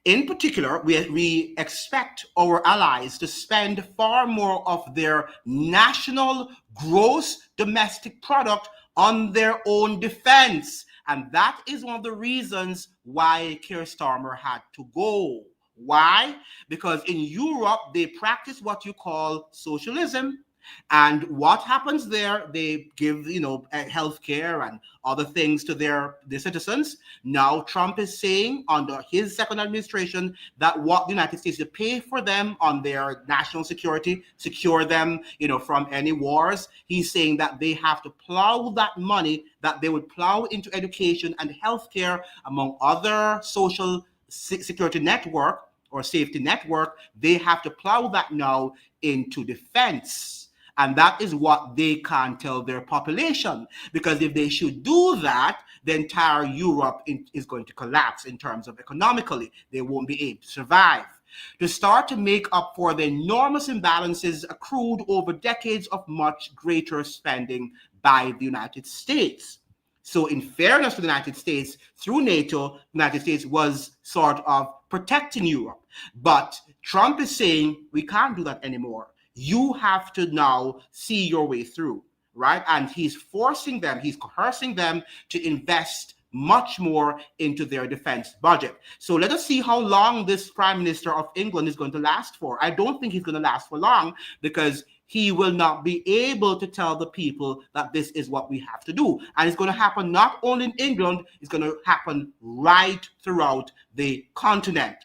In particular, we expect our allies to spend far more of their national gross domestic product on their own defense. And that is one of the reasons why Keir Starmer had to go. Why? Because in Europe, they practice what you call socialism. And what happens there, they give, health care and other things to their citizens. Now, Trump is saying under his second administration that what the United States to pay for them on their national security, secure them, from any wars. He's saying that they have to plow that money that they would plow into education and healthcare, among other social security network or safety network. They have to plow that now into defense. And that is what they can't tell their population, because if they should do that, the entire Europe is going to collapse in terms of economically. They won't be able to survive. To start to make up for the enormous imbalances accrued over decades of much greater spending by the United States. So in fairness to the United States, through NATO, the United States was sort of protecting Europe. But Trump is saying we can't do that anymore. You have to now see your way through, right? And he's forcing them, he's coercing them to invest much more into their defense budget. So let us see how long this Prime Minister of England is going to last for. I don't think he's going to last for long, because he will not be able to tell the people that this is what we have to do. And it's going to happen not only in England, it's going to happen right throughout the continent,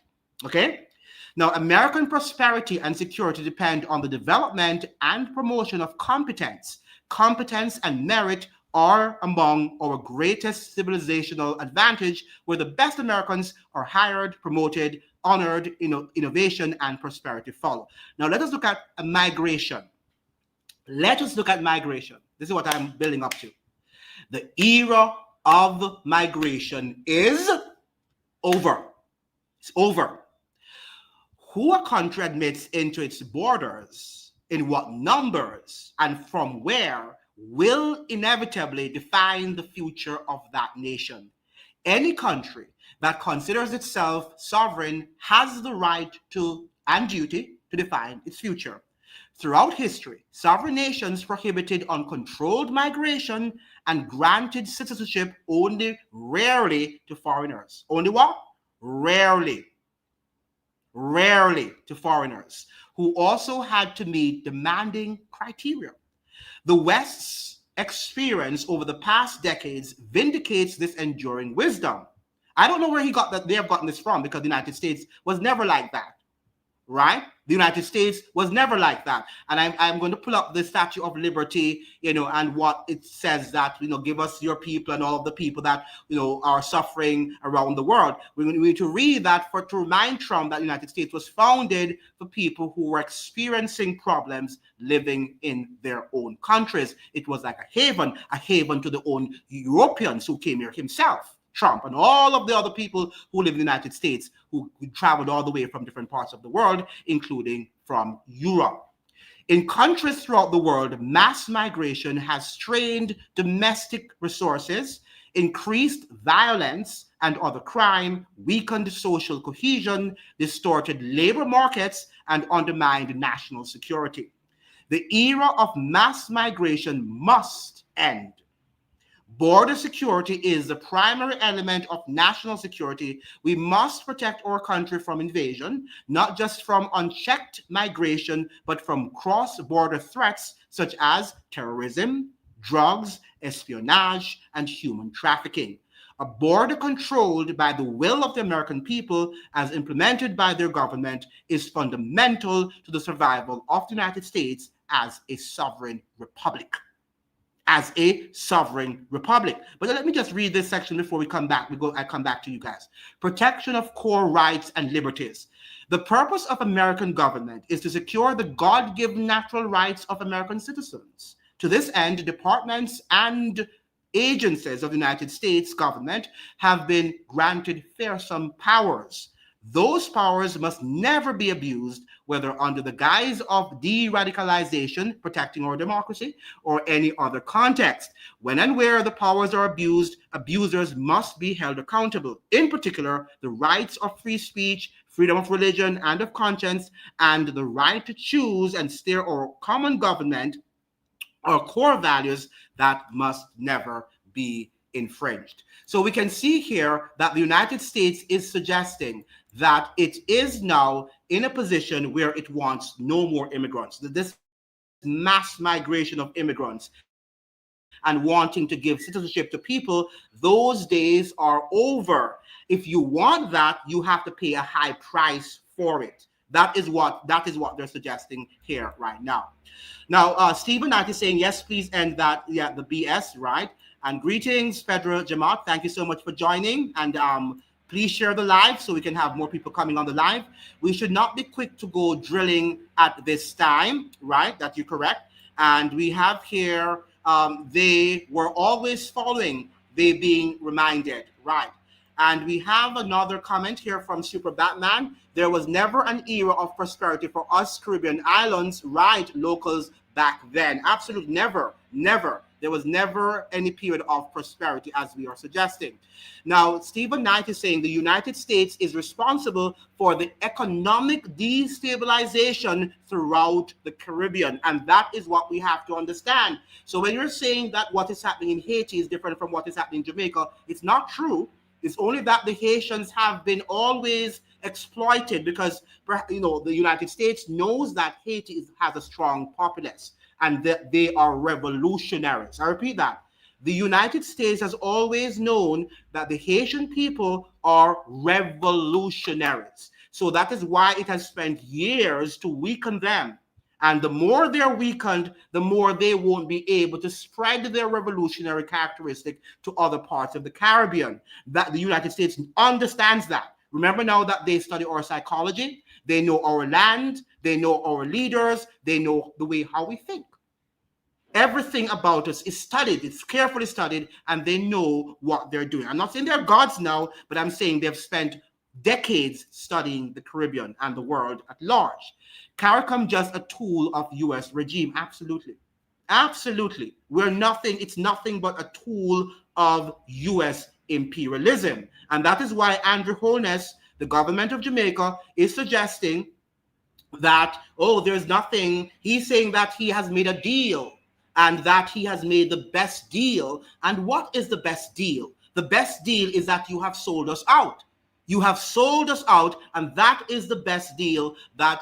okay? Now, American prosperity and security depend on the development and promotion of competence. Competence and merit are among our greatest civilizational advantage, where the best Americans are hired, promoted, honored, innovation and prosperity follow. Now, let us look at migration. Let us look at migration. This is what I'm building up to. The era of migration is over. It's over. Who a country admits into its borders, in what numbers, and from where will inevitably define the future of that nation. Any country that considers itself sovereign has the right to and duty to define its future. Throughout history, sovereign nations prohibited uncontrolled migration and granted citizenship only rarely to foreigners. Only what? Rarely to foreigners, who also had to meet demanding criteria. The West's experience over the past decades vindicates this enduring wisdom. I don't know where they have gotten this from, because the United States was never like that, right? The United States was never like that. And I'm going to pull up the Statue of Liberty, and what it says that, give us your people and all of the people that, are suffering around the world. We need to read that to remind Trump that the United States was founded for people who were experiencing problems living in their own countries. It was like a haven to the own Europeans who came here himself. Trump and all of the other people who live in the United States, who traveled all the way from different parts of the world, including from Europe. In countries throughout the world, mass migration has strained domestic resources, increased violence and other crime, weakened social cohesion, distorted labor markets, and undermined national security. The era of mass migration must end. Border security is the primary element of national security. We must protect our country from invasion, not just from unchecked migration, but from cross-border threats such as terrorism, drugs, espionage, and human trafficking. A border controlled by the will of the American people, as implemented by their government, is fundamental to the survival of the United States as a sovereign republic. But let me just read this section before we come back. I come back to you guys. Protection of core rights and liberties. The purpose of American government is to secure the God-given natural rights of American citizens. To this end, departments and agencies of the United States government have been granted fearsome powers. Those powers must never be abused, whether under the guise of de-radicalization, protecting our democracy, or any other context. When and where the powers are abused, abusers must be held accountable. In particular, the rights of free speech, freedom of religion and of conscience, and the right to choose and steer our common government are core values that must never be infringed. So we can see here that the United States is suggesting that it is now in a position where it wants no more immigrants. This mass migration of immigrants and wanting to give citizenship to people, those days are over. If you want that, you have to pay a high price for it. That is what they're suggesting here right now. Now, Stephen Knight is saying, yes, please end that. Yeah, the BS, right? And greetings, Federal Jamaat. Thank you so much for joining. And please share the live so we can have more people coming on the live. We should not be quick to go drilling at this time, right? That you're correct. And we have here, they were always following, they being reminded, right? And we have another comment here from Super Batman. There was never an era of prosperity for us Caribbean islands, right, locals back then. Absolutely never, never. There was never any period of prosperity as we are suggesting. Now, Stephen Knight is saying the United States is responsible for the economic destabilization throughout the Caribbean. And that is what we have to understand. So when you're saying that what is happening in Haiti is different from what is happening in Jamaica, it's not true. It's only that the Haitians have been always exploited because, you know, the United States knows that Haiti has a strong populace and that they are revolutionaries. I repeat that. The United States has always known that the Haitian people are revolutionaries. So that is why it has spent years to weaken them. And the more they're weakened, the more they won't be able to spread their revolutionary characteristic to other parts of the Caribbean. That the United States understands that. Remember now that they study our psychology, they know our land, they know our leaders, they know the way how we think. Everything about us is studied, it's carefully studied, and they know what they're doing. I'm not saying they're gods now, but I'm saying they've spent decades studying the Caribbean and the world at large. CARICOM just a tool of US regime. Absolutely. Absolutely. It's nothing but a tool of US imperialism. And that is why Andrew Holness, the government of Jamaica, is suggesting that, oh, there's nothing. He's saying that he has made a deal and that he has made the best deal. And what is the best deal? The best deal is that you have sold us out. You have sold us out, and that is the best deal that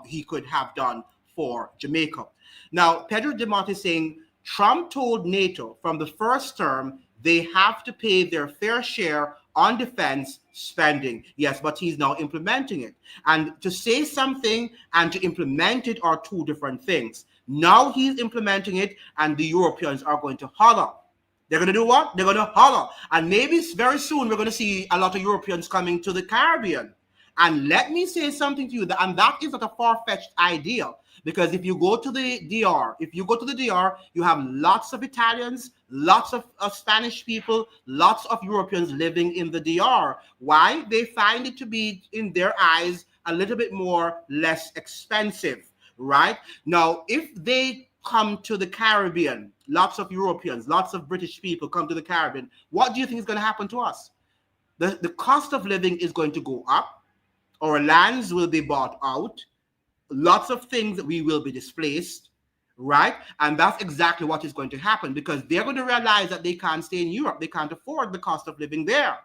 he could have done for Jamaica. Now, Pedro DeMont is saying, Trump told NATO from the first term they have to pay their fair share on defense spending. Yes, but he's now implementing it. And to say something and to implement it are two different things. Now he's implementing it, and the Europeans are going to holler. They're going to do what? They're going to holler. And maybe very soon we're going to see a lot of Europeans coming to the Caribbean. And let me say something to you, and that is not a far-fetched idea. Because if you go to the DR, you have lots of Italians, lots of Spanish people, lots of Europeans living in the DR. Why? They find it to be, in their eyes, a little bit less expensive, right? Now, if they come to the Caribbean, lots of Europeans, lots of British people come to the Caribbean, what do you think is going to happen to us? The cost of living is going to go up. Our lands will be bought out. Lots of things, we will be displaced, right? And that's exactly what is going to happen because they're going to realize that they can't stay in Europe. They can't afford the cost of living there,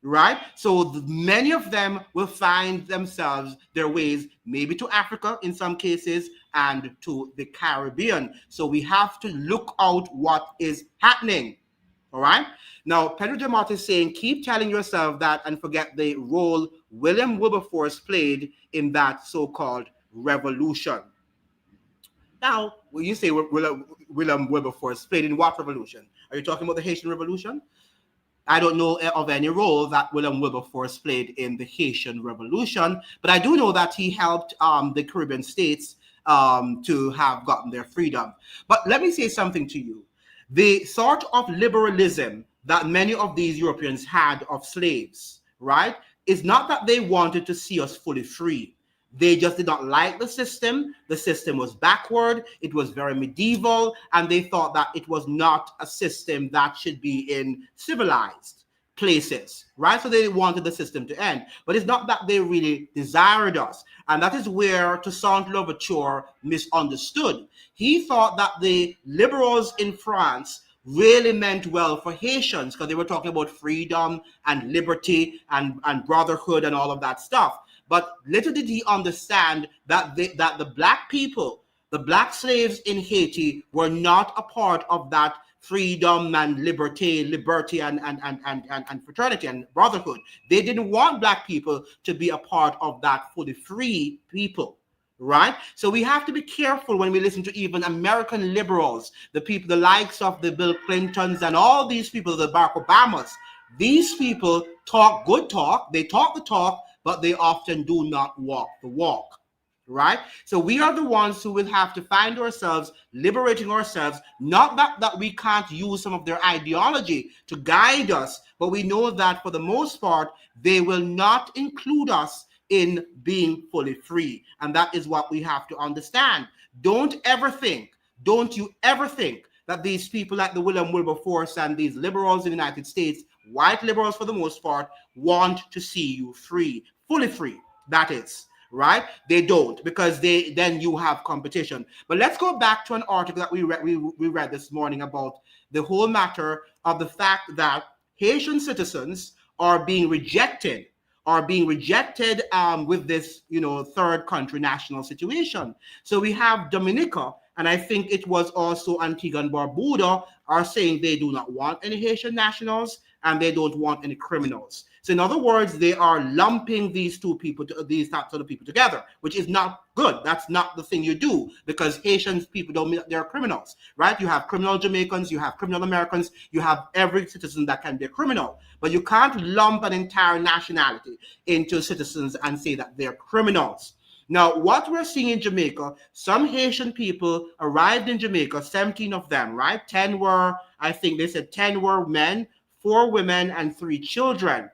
right? So many of them will find themselves their ways, maybe to Africa in some cases, and to the Caribbean. So we have to look out what is happening. All right. Now, Pedro DeMott is saying, keep telling yourself that and forget the role William Wilberforce played in that so-called revolution. Now, when you say William Wilberforce played in what revolution? Are you talking about the Haitian Revolution? I don't know of any role that William Wilberforce played in the Haitian Revolution, but I do know that he helped the Caribbean states to have gotten their freedom. But let me say something to you. The sort of liberalism that many of these Europeans had of slaves, right, is not that they wanted to see us fully free. They just did not like the system. The system was backward. It was very medieval. And they thought that it was not a system that should be in civilized places, right? So they wanted the system to end. But it's not that they really desired us. And that is where Toussaint Louverture misunderstood. He thought that the liberals in France really meant well for Haitians, because they were talking about freedom and liberty and brotherhood and all of that stuff. But little did he understand that the black people, the black slaves in Haiti, were not a part of that freedom and liberty and fraternity and brotherhood. They didn't want black people to be a part of that fully free people. Right? So we have to be careful when we listen to even American liberals, the people, the likes of the Bill Clintons and all these people, the Barack Obamas. These people talk good talk, they talk the talk, but they often do not walk the walk. Right? So we are the ones who will have to find ourselves liberating ourselves, not that we can't use some of their ideology to guide us, but we know that for the most part, they will not include us in being fully free. And that is what we have to understand. Don't you ever think that these people like the William Wilberforce and these liberals in the United States, white liberals for the most part, want to see you free, fully free, that is. Right? They don't, because then you have competition. But let's go back to an article that we read this morning about the whole matter of the fact that Haitian citizens are being rejected with this, third country national situation. So we have Dominica, and I think it was also Antigua and Barbuda, are saying they do not want any Haitian nationals and they don't want any criminals. So in other words, they are lumping these these types of people together, which is not good. That's not the thing you do, because Haitians people don't mean that they're criminals, right? You have criminal Jamaicans, you have criminal Americans, you have every citizen that can be a criminal, but you can't lump an entire nationality into citizens and say that they're criminals. Now, what we're seeing in Jamaica, some Haitian people arrived in Jamaica, 17 of them, right? 10 were, I think they said 10 were men, 4 women, and 3 children.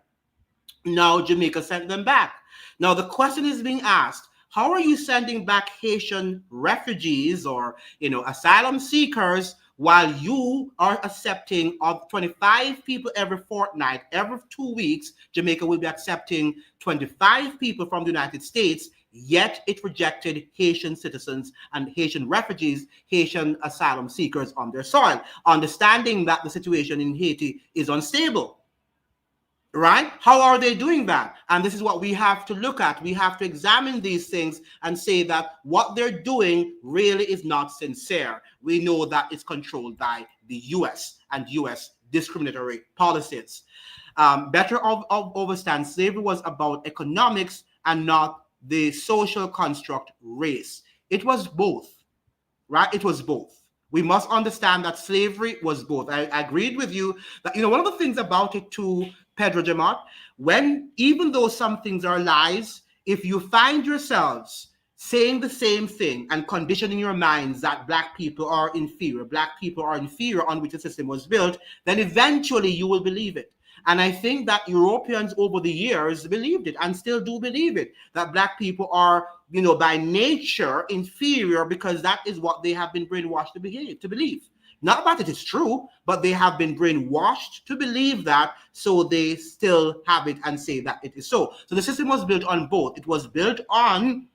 Now Jamaica sent them back. Now the question is being asked, how are you sending back Haitian refugees or asylum seekers while you are accepting of 25 people every fortnight? Every 2 weeks, Jamaica will be accepting 25 people from the United States, yet it rejected Haitian citizens and Haitian refugees, Haitian asylum seekers on their soil, understanding that the situation in Haiti is unstable. Right? How are they doing that? And this is what we have to look at. We have to examine these things and say that what they're doing really is not sincere. We know that it's controlled by the US and US discriminatory policies. Better understand, slavery was about economics and not the social construct race. It was both, right? It was both. We must understand that slavery was both. I agreed with you that, one of the things about it too, Pedro Jamot, even though some things are lies, if you find yourselves saying the same thing and conditioning your minds that black people are inferior on which the system was built, then eventually you will believe it. And I think that Europeans over the years believed it and still do believe it, that black people are, by nature inferior because that is what they have been brainwashed to believe. Not that it is true, but they have been brainwashed to believe that, so they still have it and say that it is so. So the system was built on both. It was built on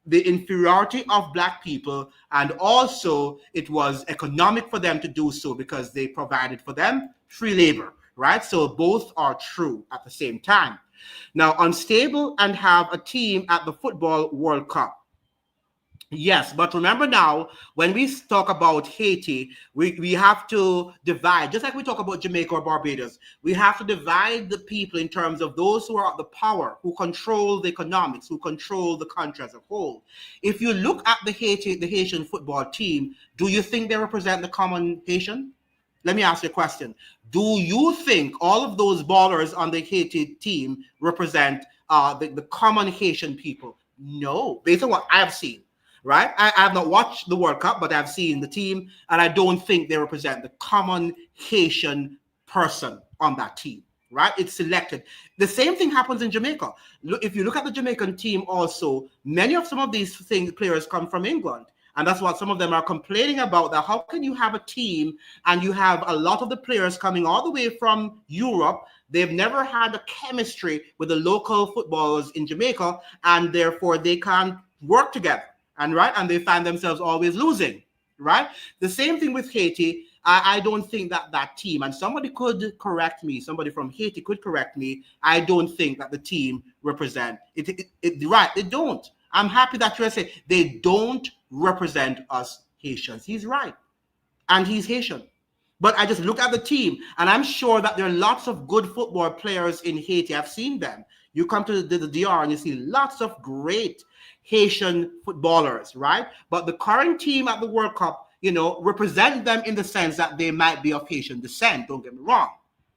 the inferiority of black people, and also it was economic for them to do so because they provided for them free labor, right? So both are true at the same time. Now, unstable and have a team at the Football World Cup. Yes, but remember now, when we talk about Haiti, we have to divide, just like we talk about Jamaica or Barbados, we have to divide the people in terms of those who are at the power, who control the economics, who control the country as a whole. If you look at the Haitian football team, do you think they represent the common Haitian? Let me ask you a question. Do you think all of those ballers on the Haiti team represent the common Haitian people? No, based on what I've seen. Right? I have not watched the World Cup, but I've seen the team, and I don't think they represent the common Haitian person on that team. Right? It's selected. The same thing happens in Jamaica. If you look at the Jamaican team also, some of these players come from England. And that's what some of them are complaining about, that how can you have a team and you have a lot of the players coming all the way from Europe? They've never had a chemistry with the local footballers in Jamaica, and therefore they can't work together. And they find themselves always losing, right? The same thing with Haiti. I don't think that that team, and somebody could correct me, somebody from Haiti could correct me, I don't think that the team represent it. Right, they don't. I'm happy that you're saying they don't represent us Haitians. He's right. And he's Haitian. But I just look at the team, and I'm sure that there are lots of good football players in Haiti. I've seen them. You come to the DR and you see lots of great Haitian footballers, right? But the current team at the World Cup, represent them in the sense that they might be of Haitian descent. Don't get me wrong,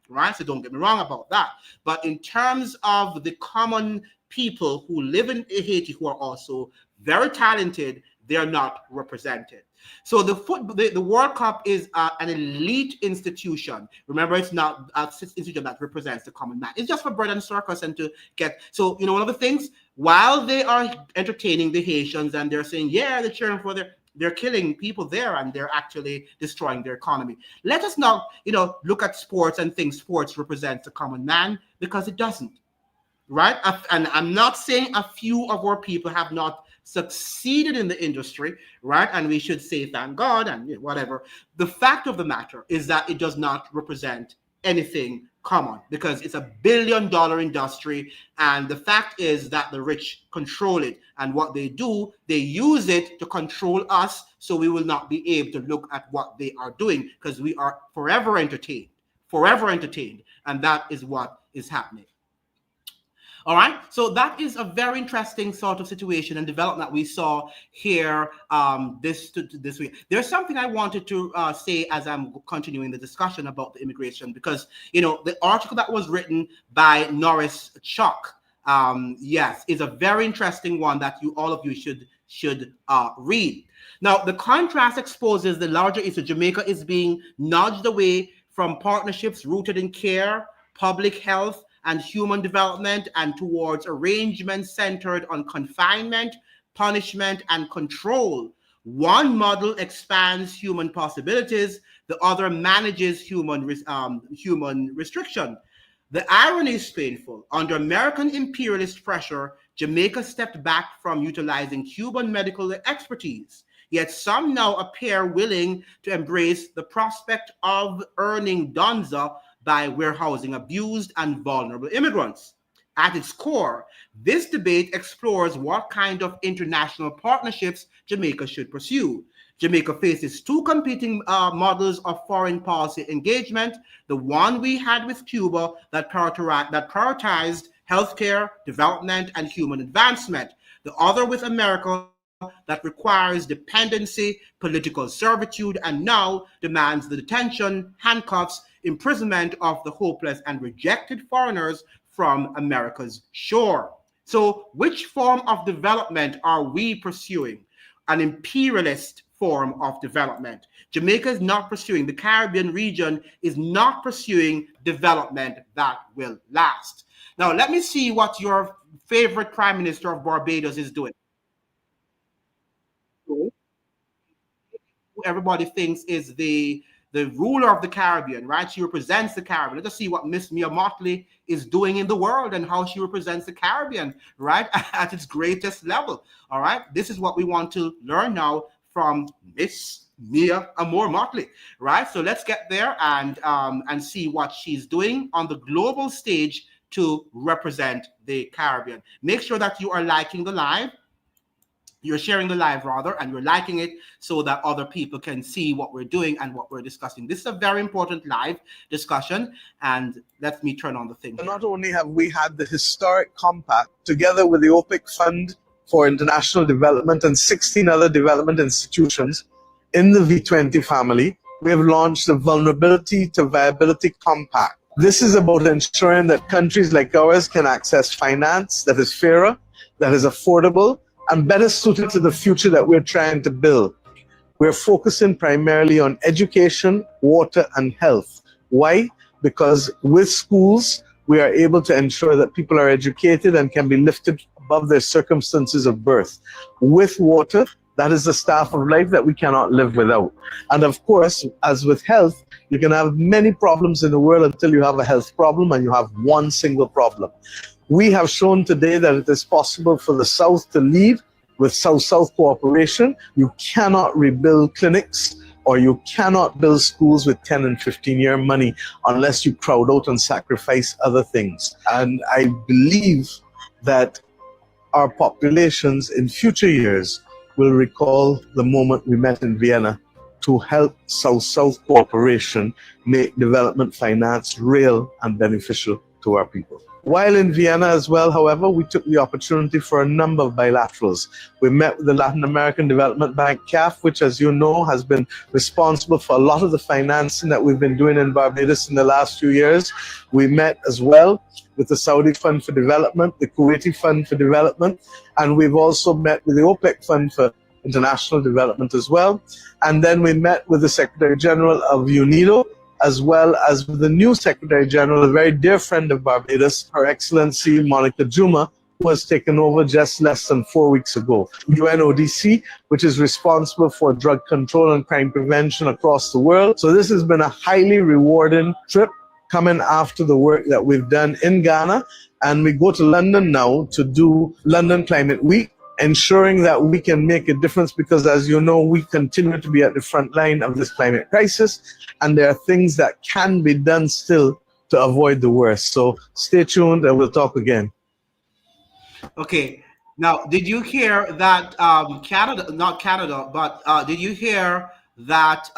right? So don't get me wrong about that. But in terms of the common people who live in Haiti who are also very talented, they're not represented. So the World Cup is an elite institution. Remember, it's not an institution that represents the common man. It's just for bread and circus and to get. So one of the things, while they are entertaining the Haitians and they're saying, yeah, they're cheering for they're killing people there and they're actually destroying their economy. Let us not, look at sports and think sports represents the common man, because it doesn't, right? And I'm not saying a few of our people have not succeeded in the industry, right? And we should say thank God and whatever. The fact of the matter is that it does not represent anything common, because it's $1 billion industry, and the fact is that the rich control it, and what they do, they use it to control us, so we will not be able to look at what they are doing, because we are forever entertained, and that is what is happening. All right, so that is a very interesting sort of situation and development that we saw here this week. There's something I wanted to say as I'm continuing the discussion about the immigration, because the article that was written by Norris Chuck, yes, is a very interesting one that all of you should read. Now, the contrast exposes the larger issue. Jamaica is being nudged away from partnerships rooted in care, public health, and human development, and towards arrangements centered on confinement, punishment, and control. One model expands human possibilities, the other manages human restriction. The irony is painful. Under American imperialist pressure, Jamaica stepped back from utilizing Cuban medical expertise. Yet some now appear willing to embrace the prospect of earning donza by warehousing abused and vulnerable immigrants. At its core, this debate explores what kind of international partnerships Jamaica should pursue. Jamaica faces two competing models of foreign policy engagement: the one we had with Cuba that prioritized healthcare, development, and human advancement; the other with America that requires dependency, political servitude, and now demands the detention, handcuffs, imprisonment of the hopeless and rejected foreigners from America's shore. So which form of development are we pursuing? An imperialist form of development. Jamaica is not pursuing, the Caribbean region is not pursuing development that will last. Now, let me see what your favorite Prime Minister of Barbados is doing. Who everybody thinks is the ruler of the Caribbean, right? She represents the Caribbean. Let us see what Miss Mia Motley is doing in the world and how she represents the Caribbean, right? At its greatest level, all right? This is what we want to learn now from Miss Mia Amor Motley, right? So let's get there and see what she's doing on the global stage to represent the Caribbean. Make sure that you are liking the live. You're sharing the live rather, and you're liking it so that other people can see what we're doing and what we're discussing. This is a very important live discussion, and let me turn on the thing. Not only have we had the historic compact together with the OPIC Fund for International Development and 16 other development institutions in the V20 family, we have launched the Vulnerability to Viability Compact. This is about ensuring that countries like ours can access finance that is fairer, that is affordable, and better suited to the future that we're trying to build. We're focusing primarily on education, water, and health. Why? Because with schools, we are able to ensure that people are educated and can be lifted above their circumstances of birth. With water, that is the staff of life that we cannot live without. And of course, as with health, you can have many problems in the world until you have a health problem and you have one single problem. We have shown today that it is possible for the South to lead with South-South cooperation. You cannot rebuild clinics or you cannot build schools with 10 and 15-year money unless you crowd out and sacrifice other things. And I believe that our populations in future years will recall the moment we met in Vienna to help South-South cooperation make development finance real and beneficial to our people. While in Vienna as well, however, we took the opportunity for a number of bilaterals. We met with the Latin American Development Bank, CAF, which, as you know, has been responsible for a lot of the financing that we've been doing in Barbados in the last few years. We met as well with the Saudi Fund for Development, the Kuwaiti Fund for Development, and we've also met with the OPEC Fund for International Development as well. And then we met with the Secretary General of UNIDO, as well as with the new Secretary General, a very dear friend of Barbados, Her Excellency Monica Juma, who has taken over just less than 4 weeks ago. UNODC, which is responsible for drug control and crime prevention across the world. So this has been a highly rewarding trip coming after the work that we've done in Ghana. And we go to London now to do London Climate Week, ensuring that we can make a difference because, as you know, we continue to be at the front line of this climate crisis, and there are things that can be done still to avoid the worst. So stay tuned and we'll talk again. Okay. Now, did you hear that Canada, not Canada, but did you hear that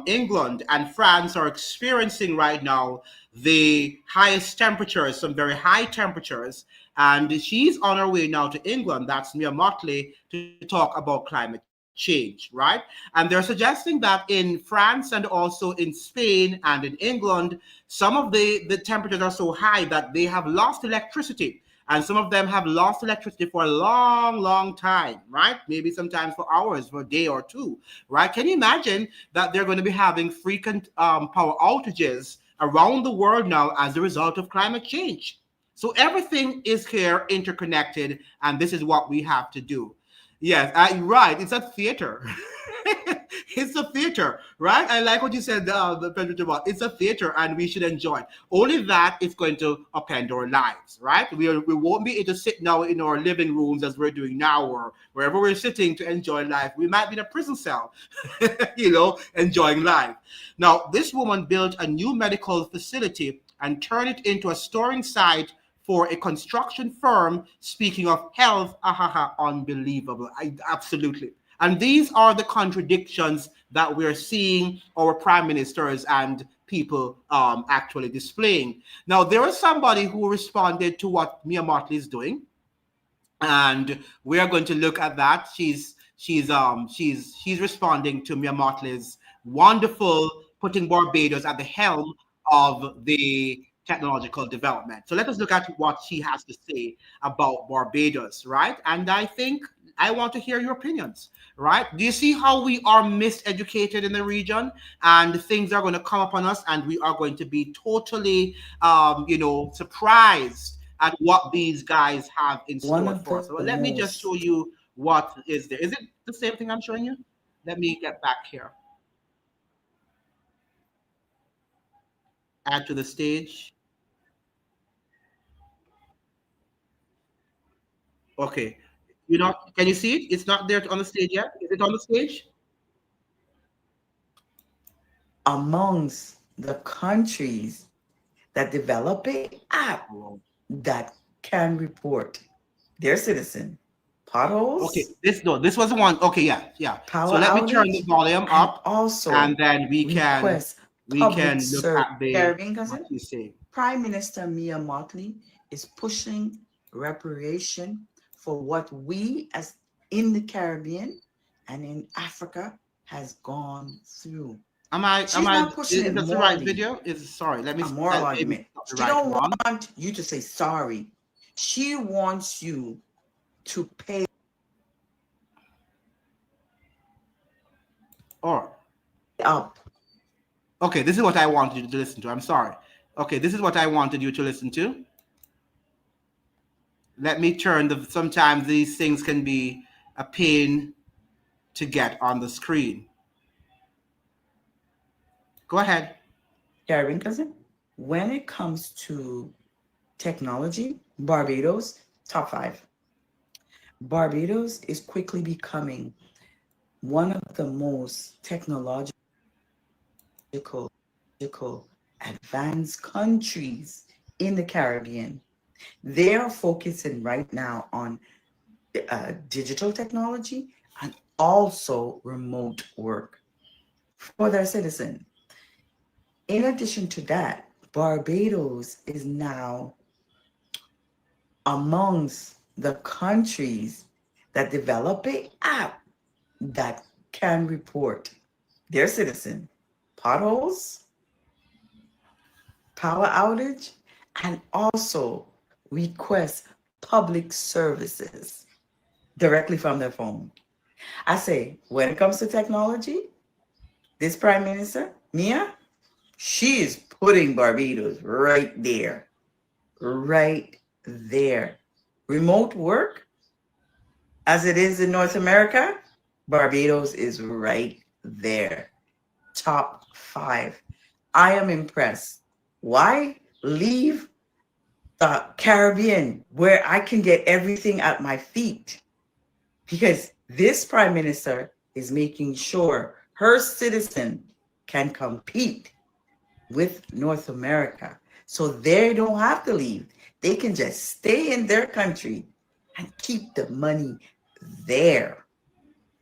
England and France are experiencing right now the highest temperatures, some very high temperatures, and she's on her way now to England, that's Mia Mottley, to talk about climate change, right? And they're suggesting that in France and also in Spain and in England, some of the temperatures are so high that they have lost electricity. And some of them have lost electricity for a long, long time, right? Maybe sometimes for hours, for a day or two, right? Can you imagine that they're going to be having frequent power outages around the world now as a result of climate change? So everything is here interconnected, and this is what we have to do. Yes, right. It's a theater. It's a theater, right? I like what you said, the President about. It's a theater, and we should enjoy it. Only that is going to upend our lives, right? We won't be able to sit now in our living rooms as we're doing now, or wherever we're sitting to enjoy life. We might be in a prison cell, enjoying life. Now, this woman built a new medical facility and turned it into a storing site for a construction firm. Speaking of health, unbelievable. Absolutely. And these are the contradictions that we're seeing our prime ministers and people actually displaying. Now, there is somebody who responded to what Mia Mottley is doing, and we are going to look at that. She's responding to Mia Mottley's wonderful putting Barbados at the helm of the technological development. So let us look at what she has to say about Barbados, right? And I think I want to hear your opinions, right? Do you see how we are miseducated in the region, and things are going to come upon us, and we are going to be totally, surprised at what these guys have in store for us. So let me just show you what is there. Is it the same thing I'm showing you? Let me get back here. Add to the stage. Okay. Can you see it? It's not there on the stage yet. Is it on the stage? Amongst the countries that develop an app that can report their citizen potholes. Okay, this was the one. Okay, yeah. Power So let me turn outage, the volume up, also, and then we can look at Caribbean what you say. Prime Minister Mia Mottley is pushing reparation for what we as in the Caribbean and in Africa has gone through. Is this the right video? Sorry, let me a moral argument. She don't want you to say sorry. She wants you to pay up. Okay, this is what I wanted you to listen to. I'm sorry. Okay, this is what I wanted you to listen to. Let me turn sometimes these things can be a pain to get on the screen. Go ahead. Caribbean cousin, when it comes to technology, Barbados, top 5. Barbados is quickly becoming one of the most technological advanced countries in the Caribbean. They are focusing right now on digital technology and also remote work for their citizens. In addition to that, Barbados is now amongst the countries that develop a app that can report their citizen potholes, power outage, and also request public services directly from their phone. I say, when it comes to technology, this Prime Minister, Mia, she is putting Barbados right there. Right there. Remote work, as it is in North America, Barbados is right there. Top 5. I am impressed. Why leave the Caribbean where I can get everything at my feet? Because this Prime Minister is making sure her citizen can compete with North America. So they don't have to leave. They can just stay in their country and keep the money there.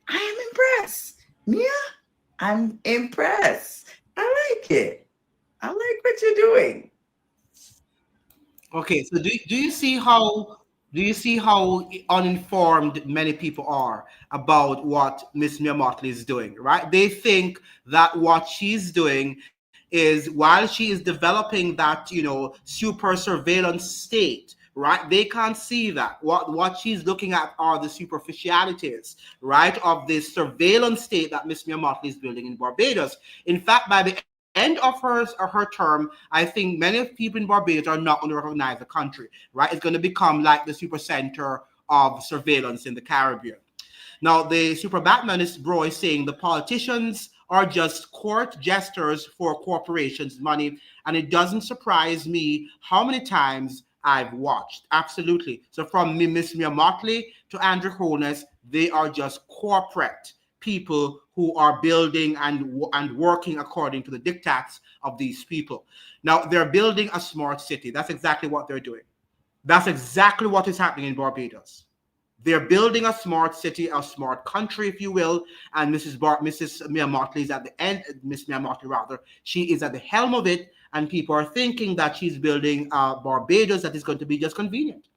I am impressed. Mia, I'm impressed. I like it. I like what you're doing. Okay, so do you see how uninformed many people are about what Miss Mia Motley is doing, right? They think that what she's doing is while she is developing that, super surveillance state, right? They can't see that. What she's looking at are the superficialities, right, of this surveillance state that Miss Mia Motley is building in Barbados. In fact, by the end of her term, I think many of people in Barbados are not going to recognize the country, right? It's going to become like the super center of surveillance in the Caribbean. Now, the super Batman is bro is saying the politicians are just court jesters for corporations' money, and it doesn't surprise me how many times I've watched. Absolutely. So from Miss Mia Motley to Andrew Holness, they are just corporate people who are building and working according to the diktats of these people. Now, they're building a smart city. That's exactly what they're doing. That's exactly what is happening in Barbados. They're building a smart city, a smart country, if you will. And Mrs. Mia Motley is at the end, Miss Mia Motley rather, she is at the helm of it. And people are thinking that she's building Barbados that is going to be just convenient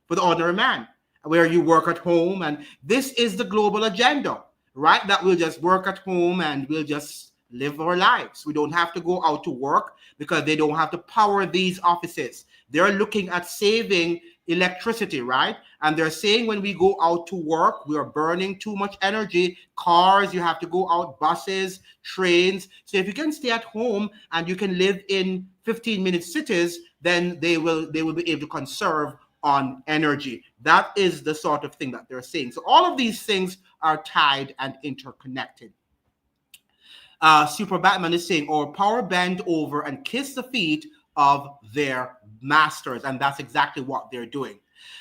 for the ordinary man, where you work at home. And this is the global agenda, right? That we'll just work at home and we'll just live our lives. We don't have to go out to work because they don't have to power these offices. They're looking at saving electricity, right? And they're saying when we go out to work, we are burning too much energy. Cars, you have to go out, buses, trains. So if you can stay at home and you can live in 15-minute cities, then they will be able to conserve on energy. That is the sort of thing that they're saying. So all of these things are tied and interconnected. Super Batman is saying, or power bend over and kiss the feet of their masters. And that's exactly what they're doing.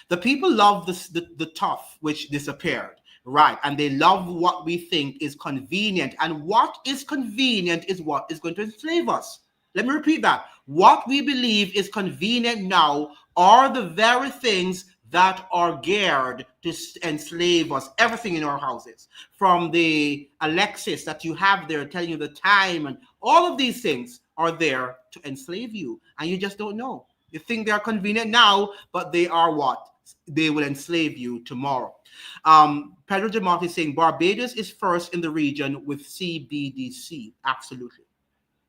The people love the tough, which disappeared, right? And they love what we think is convenient. And what is convenient is what is going to enslave us. Let me repeat that. What we believe is convenient now are the very things that are geared to enslave us. Everything in our houses, from the Alexis that you have there telling you the time, and all of these things are there to enslave you, and you just don't know. You think they are convenient now, but they are what? They will enslave you tomorrow. Pedro Jamont is saying Barbados is first in the region with CBDC. Absolutely.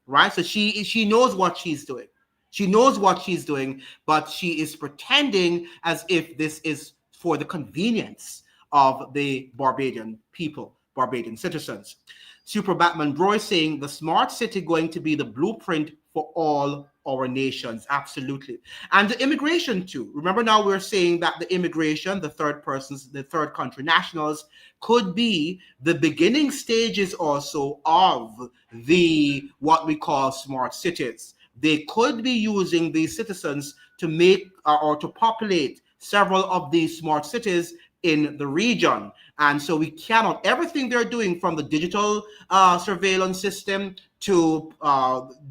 Right? So she knows what she's doing. She knows what she's doing, but she is pretending as if this is for the convenience of the Barbadian people, Barbadian citizens. Super Batman Bro is saying the smart city going to be the blueprint for all our nations. Absolutely. And the immigration too. Remember now we're saying that the immigration, the third persons, the third country nationals could be the beginning stages also of the what we call smart cities. They could be using these citizens to make or to populate several of these smart cities in the region. And so we cannot, everything they're doing from the digital surveillance system to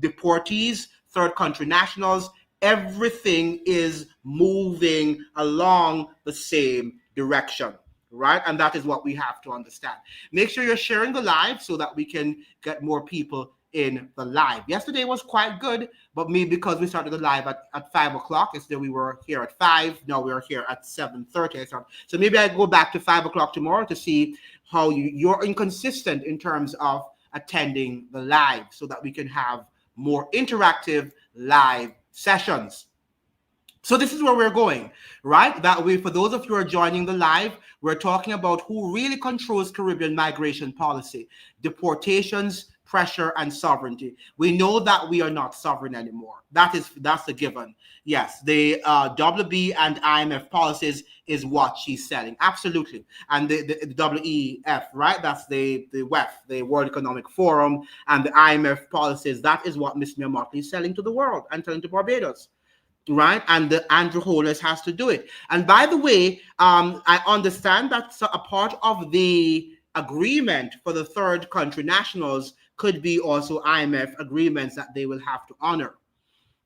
deportees, third country nationals, everything is moving along the same direction, right? And that is what we have to understand. Make sure you're sharing the live so that we can get more people in the live. Yesterday was quite good, but maybe because we started the live at 5 o'clock, instead we were here at 5, now we're here at 7:30. So maybe I go back to 5 o'clock tomorrow to see how you're inconsistent in terms of attending the live so that we can have more interactive live sessions. So this is where we're going, right? That way, for those of you who are joining the live, we're talking about who really controls Caribbean migration policy, deportations, pressure, and sovereignty. We know that we are not sovereign anymore. That's a given. Yes, the WB and IMF policies is what she's selling. Absolutely. And the WEF, right? That's the WEF, the World Economic Forum, and the IMF policies. That is what Ms. Motley is selling to the world and telling to Barbados. Right, and the Andrew Holness has to do it. And by the way, I understand that a part of the agreement for the third country nationals could be also IMF agreements that they will have to honor.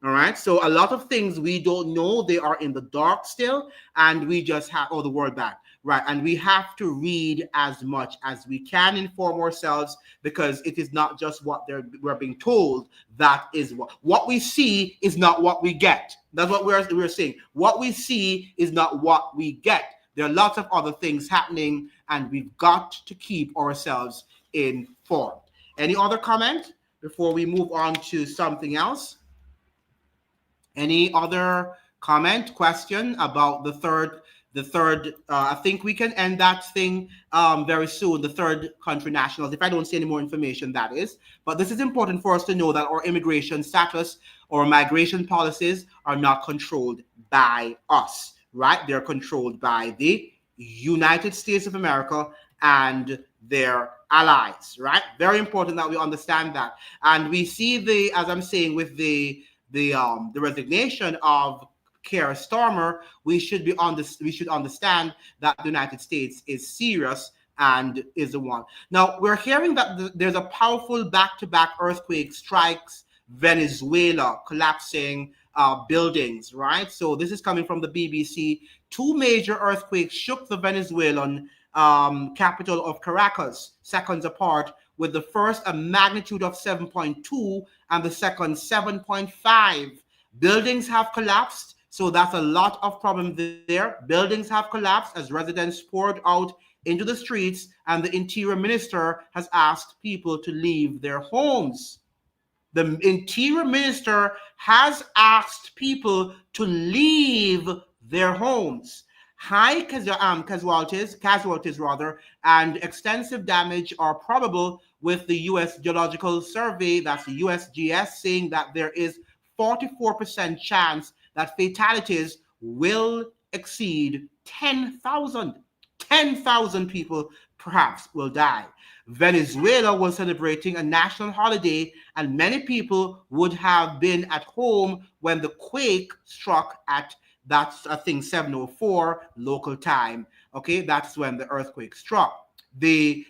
All right, so a lot of things we don't know, they are in the dark still, and we just have, the World Bank, right? And we have to read as much as we can, inform ourselves, because it is not just what we're being told. That is what we see is not what we get. That's what we're saying. What we see is not what we get. There are lots of other things happening, and we've got to keep ourselves informed. Any other comment before we move on to something else? Any other comment, question about the third? I think we can end that thing very soon. The third country nationals. If I don't see any more information, that is. But this is important for us to know that our immigration status or migration policies are not controlled by us, right? They're controlled by the United States of America and their allies, right? Very important that we understand that. And we see as I'm saying, with the resignation of Keir Starmer, we should understand that the United States is serious and is the one. Now, we're hearing that there's a powerful back-to-back earthquake strikes Venezuela, collapsing buildings, right? So this is coming from the BBC. 2 major earthquakes shook the Venezuelan capital of Caracas, seconds apart, with the first a magnitude of 7.2 and the second 7.5. Buildings have collapsed, so that's a lot of problem there. Buildings have collapsed as residents poured out into the streets, and the Interior Minister has asked people to leave their homes. The Interior Minister has asked people to leave their homes. High casualties and extensive damage are probable, with the U.S. Geological Survey, that's the USGS, saying that there is 44% chance that fatalities will exceed 10,000. 10,000 people perhaps will die. Venezuela was celebrating a national holiday, and many people would have been at home when the quake struck at, that's I think 7:04 local time. Okay, that's when the earthquake struck. The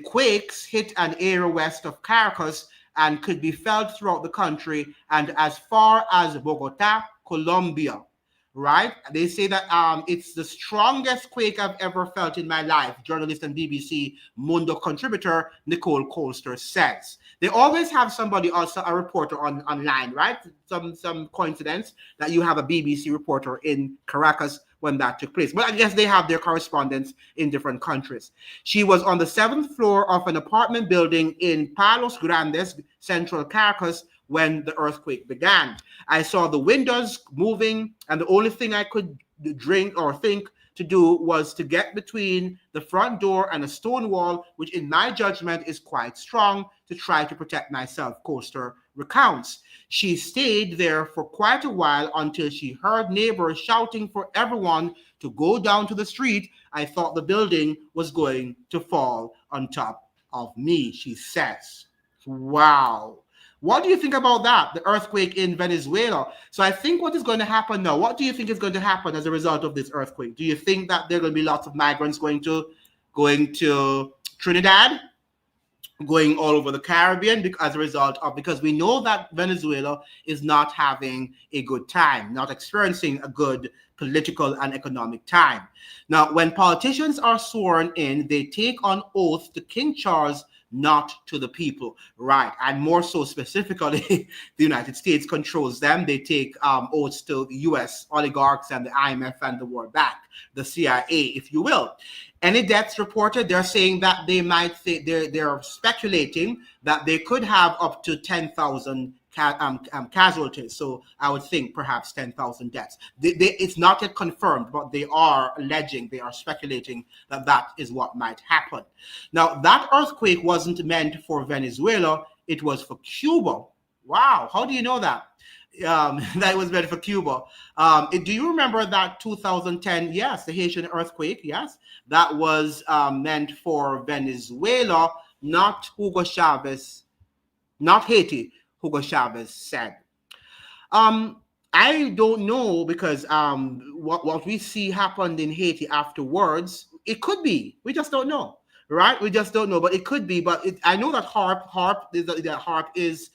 quakes hit an area west of Caracas and could be felt throughout the country and as far as Bogota, Colombia. Right? They say that it's the strongest quake I've ever felt in my life, journalist and BBC Mundo contributor Nicole Colster says. They always have somebody, also a reporter online, right? Some coincidence that you have a BBC reporter in Caracas when that took place. But I guess they have their correspondents in different countries. She was on the 7th floor of an apartment building in Palos Grandes, central Caracas, when the earthquake began. I saw the windows moving, and the only thing I could drink or think to do was to get between the front door and a stone wall, which in my judgment is quite strong, to try to protect myself, Coaster recounts. She stayed there for quite a while until she heard neighbors shouting for everyone to go down to the street. I thought the building was going to fall on top of me, she says. Wow. What do you think about that? The earthquake in Venezuela. So I think what is going to happen now, what do you think is going to happen as a result of this earthquake? Do you think that there are going to be lots of migrants going to Trinidad, going all over the Caribbean as a result of, because we know that Venezuela is not having a good time, not experiencing a good political and economic time. Now, when politicians are sworn in, they take on oath to King Charles, not to the people, right? And more so specifically, the United States controls them. They take oaths to the US oligarchs and the IMF and the World Bank, the CIA, if you will. Any deaths reported, they're saying that they might think, they're speculating that they could have up to 10,000 casualties. So I would think perhaps 10,000 deaths. It's not yet confirmed, but they are alleging, they are speculating that that is what might happen. Now, that earthquake wasn't meant for Venezuela, it was for Cuba. Wow, how do you know that? That was meant for Cuba. Do you remember that 2010? Yes, the Haitian earthquake. Yes, that was meant for Venezuela, not Hugo Chavez, not Haiti. Hugo Chavez said. I don't know, because what we see happened in Haiti afterwards, it could be. We just don't know, right? We just don't know, but it could be. But I know that HARP is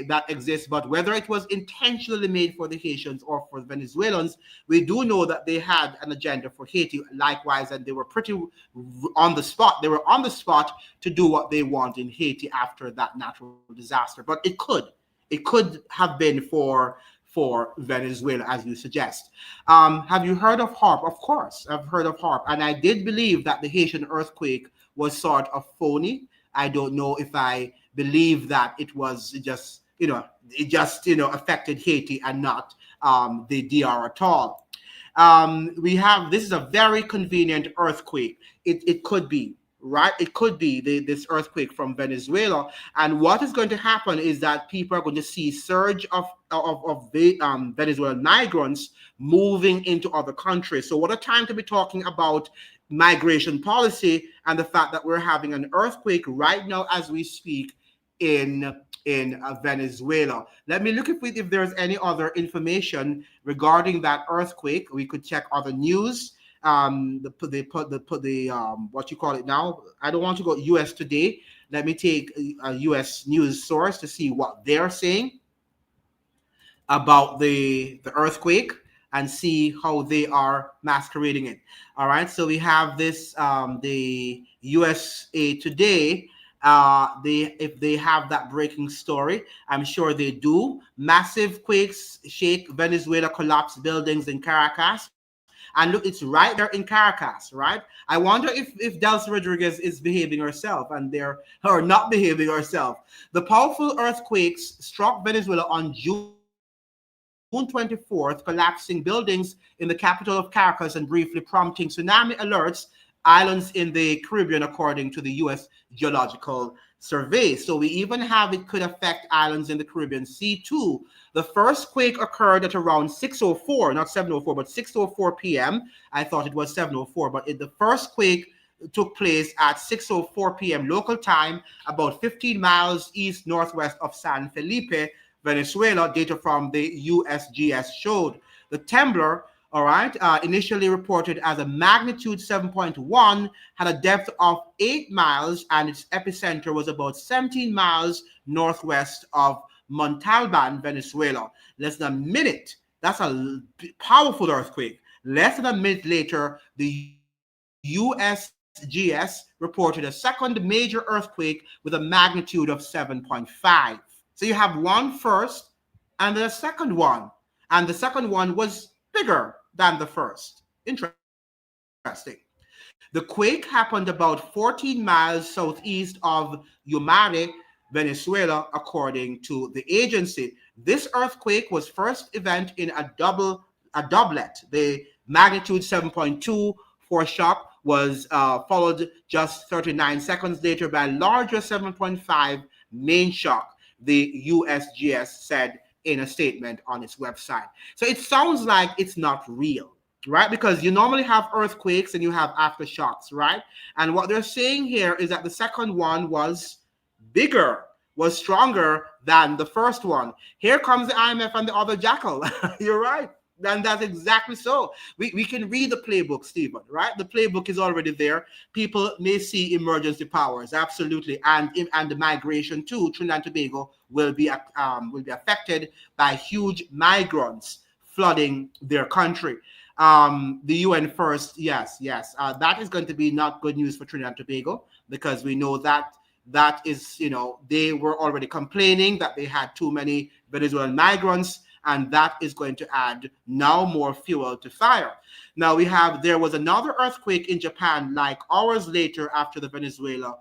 that exists, but whether it was intentionally made for the Haitians or for the Venezuelans, we do know that they had an agenda for Haiti likewise, and they were pretty on the spot. They were on the spot to do what they want in Haiti after that natural disaster. But it could have been for Venezuela, as you suggest. Have you heard of HARP? Of course, I've heard of HARP, and I did believe that the Haitian earthquake was sort of phony. I don't know if I believe that it was just, affected Haiti and not the DR at all. This is a very convenient earthquake. It could be, right? It could be this earthquake from Venezuela. And what is going to happen is that people are going to see surge of Venezuelan migrants moving into other countries. So what a time to be talking about migration policy, and the fact that we're having an earthquake right now as we speak in Venezuela. Let me look if there's any other information regarding that earthquake. We could check other news. What you call it now. I don't want to go US Today. Let me take a US news source to see what they're saying about the earthquake and see how they are masquerading it. All right. So we have this the USA Today. If they have that breaking story, I'm sure they do. Massive quakes shake Venezuela, collapsed buildings in Caracas. And look, it's right there in Caracas, right? I wonder if Delcy Rodriguez is behaving herself or not behaving herself. The powerful earthquakes struck Venezuela on June 24th, collapsing buildings in the capital of Caracas and briefly prompting tsunami alerts islands in the Caribbean, according to the U.S. Geological Survey. So we even have it could affect islands in the Caribbean Sea too. The first quake occurred at around 6:04, not 7:04, but 6:04 p.m. I thought it was 7:04, but the first quake took place at 6:04 p.m. local time, about 15 miles east-northwest of San Felipe, Venezuela. Data from the USGS showed. The tremor, initially reported as a magnitude 7.1, had a depth of 8 miles, and its epicenter was about 17 miles northwest of Montalban, Venezuela. Less than a minute, that's a powerful earthquake. Less than a minute later, the USGS reported a second major earthquake with a magnitude of 7.5. So you have one first and then a second one. And the second one was bigger than the first. Interesting. The quake happened about 14 miles southeast of Yumare, Venezuela, according to the agency. This earthquake was first event in a doublet. The magnitude 7.2 foreshock was followed just 39 seconds later by a larger 7.5 main shock, the USGS said in a statement on its website. So it sounds like it's not real, right? Because you normally have earthquakes and you have aftershocks, right? And what they're saying here is that the second one was bigger, was stronger than the first one. Here comes the IMF and the other jackal. You're right. And that's exactly so. We can read the playbook, Stephen, right? The playbook is already there. People may see emergency powers, absolutely. And the migration to Trinidad and Tobago will be affected by huge migrants flooding their country. The UN first, yes. That is going to be not good news for Trinidad and Tobago, because we know that is, they were already complaining that they had too many Venezuelan migrants, and that is going to add now more fuel to fire. Now there was another earthquake in Japan, like hours later after the Venezuela.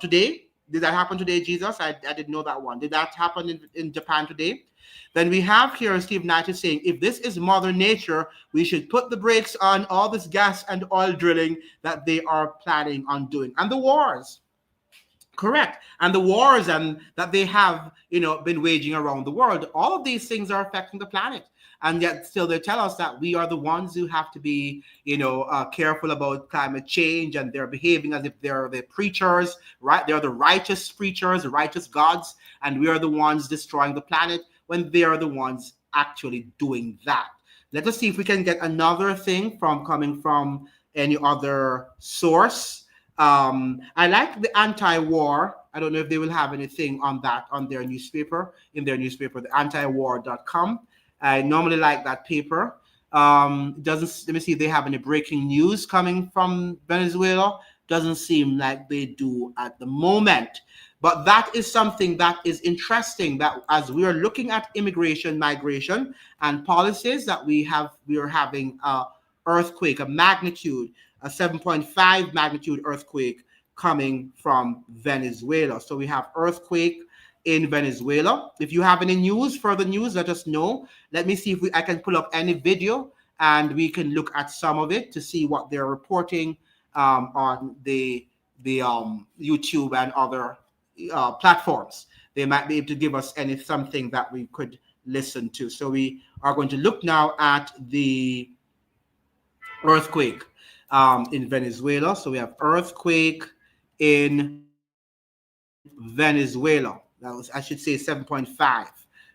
Today, did that happen today, Jesus? I didn't know that one. Did that happen in Japan today? Then we have here Steve Knight is saying, if this is Mother Nature, we should put the brakes on all this gas and oil drilling that they are planning on doing. And the wars. Correct. And the wars and that they have, been waging around the world. All of these things are affecting the planet. And yet still they tell us that we are the ones who have to be, careful about climate change, and they're behaving as if they're the preachers, right? They're the righteous preachers, the righteous gods, and we are the ones destroying the planet when they are the ones actually doing that. Let us see if we can get another thing coming from any other source. I like the anti-war. I don't know if they will have anything on that in their newspaper, the antiwar.com. I normally like that paper. Let me see if they have any breaking news coming from Venezuela. Doesn't seem like they do at the moment. But that is something that is interesting, that as we are looking at immigration, migration, and policies, that we are having earthquake, a 7.5 magnitude earthquake coming from Venezuela. So we have earthquake in Venezuela. If you have any further news, let us know. Let me see if I can pull up any video, and we can look at some of it to see what they're reporting on the YouTube and other platforms. They might be able to give us something that we could listen to. So we are going to look now at the earthquake in Venezuela. So we have earthquake in Venezuela. I should say 7.5,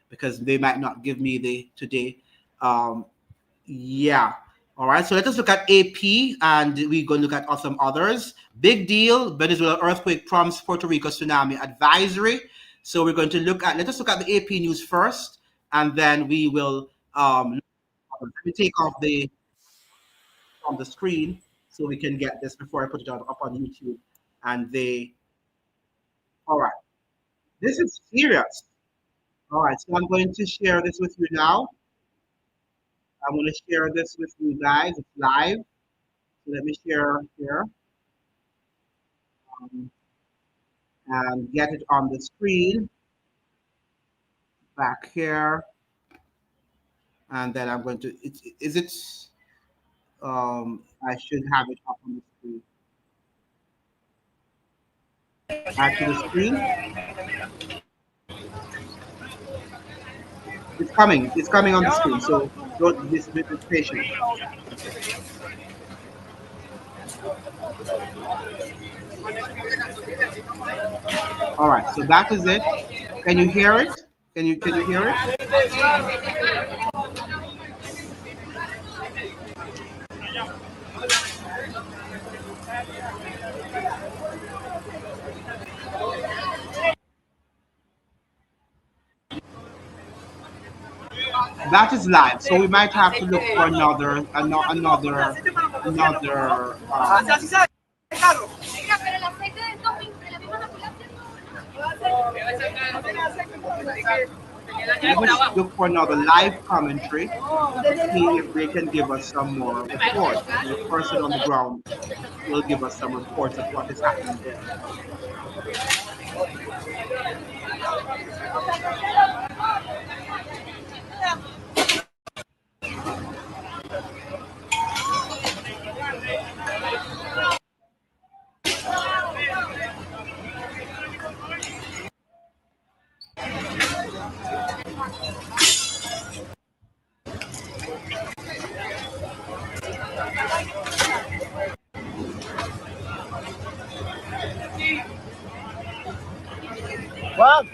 because they might not give me today. Yeah. All right. So let us look at AP, and we're going to look at some others. Big deal. Venezuela earthquake prompts Puerto Rico tsunami advisory. So we're going to let us look at the AP news first, and then we will let me take off from the screen so we can get this before I put it up on YouTube. All right, this is serious. All right, so I'm going to share this with you now. I'm going to share this with you guys. It's live. So let me share here and get it on the screen back here. And then I'm going to, I should have it up on the screen. Add to the screen. It's coming on the screen, so don't be patient. All right, so that is it. Can you hear it? Can you hear it? That is live, so we might have to look for another. Let's look for another live commentary to see if they can give us some more reports. The person on the ground will give us some reports of what is happening there. What?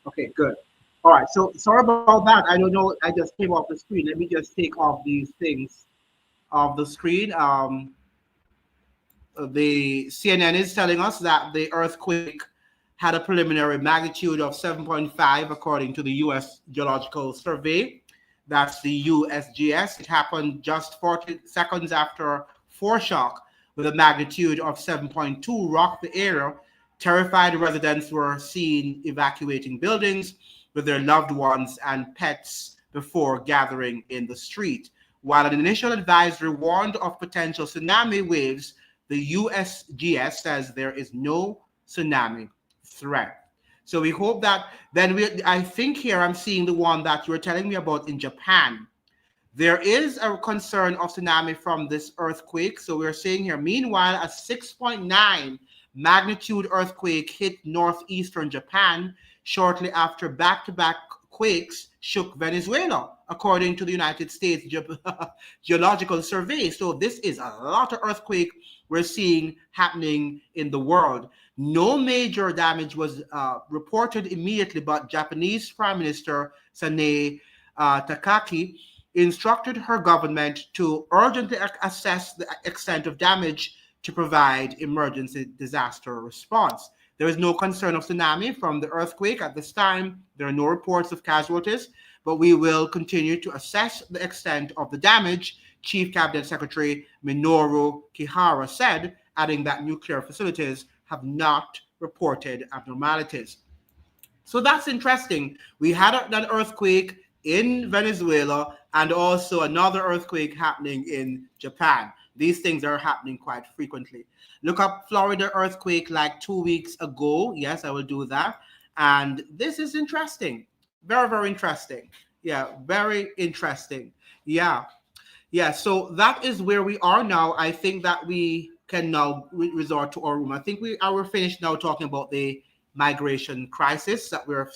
Okay, good. All right. So sorry about that. I don't know. I just came off the screen. Let me just take off these things off the screen. The CNN is telling us that the earthquake had a preliminary magnitude of 7.5, according to the U.S. Geological Survey. That's the USGS. It happened just 40 seconds after foreshock with a magnitude of 7.2 rocked the area. Terrified residents were seen evacuating buildings with their loved ones and pets before gathering in the street. While an initial advisory warned of potential tsunami waves, the USGS says there is no tsunami threat. So we hope that I think here I'm seeing the one that you were telling me about in Japan. There is a concern of tsunami from this earthquake. So we're saying here, meanwhile, a 6.9 magnitude earthquake hit northeastern Japan shortly after back-to-back quakes shook Venezuela, according to the United States Geological Survey. So this is a lot of earthquake we're seeing happening in the world. No major damage was reported immediately, but Japanese Prime Minister Sanae Takaki instructed her government to urgently assess the extent of damage to provide emergency disaster response. There is no concern of tsunami from the earthquake at this time. There are no reports of casualties, but we will continue to assess the extent of the damage, Chief Cabinet Secretary Minoru Kihara said, adding that nuclear facilities have not reported abnormalities. So that's interesting. We had an earthquake in Venezuela and also another earthquake happening in Japan. These things are happening quite frequently. Look up Florida earthquake like 2 weeks ago. Yes, I will do that. And this is interesting. Very, very interesting. Yeah, very interesting. Yeah. Yeah, so that is where we are now. I think that we can now resort to our room. I think we're finished now talking about the migration crisis that we're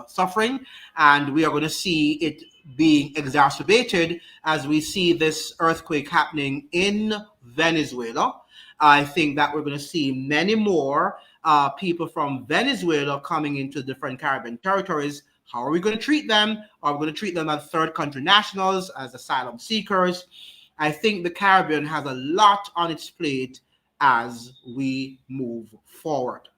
suffering, and we are going to see it being exacerbated as we see this earthquake happening in Venezuela. I think that we're going to see many more people from Venezuela coming into different Caribbean territories. How are we going to treat them? Are we going to treat them as third country nationals, as asylum seekers? I think the Caribbean has a lot on its plate as we move forward.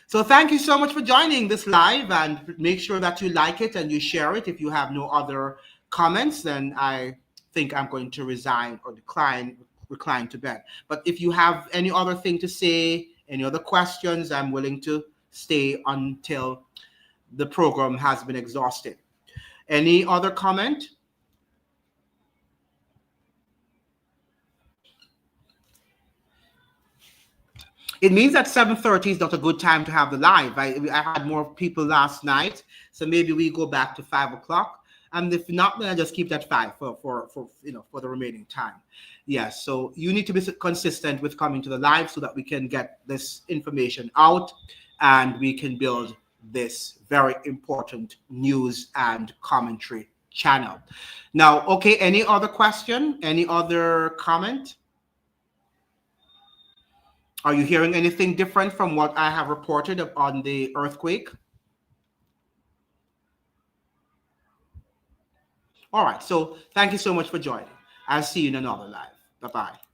So thank you so much for joining this live, and make sure that you like it and you share it. If you have no other comments, then I think I'm going to resign or recline to bed. But if you have any other thing to say, any other questions, I'm willing to stay until the program has been exhausted. Any other comment? It means that 7:30 is not a good time to have the live. I had more people last night, so maybe we go back to 5 o'clock. And if not, then I just keep that 5 for the remaining time. Yes, so you need to be consistent with coming to the live so that we can get this information out and we can build this very important news and commentary channel. Now, okay, any other question? Any other comment? Are you hearing anything different from what I have reported on the earthquake? All right, so thank you so much for joining. I'll see you in another live. Bye-bye.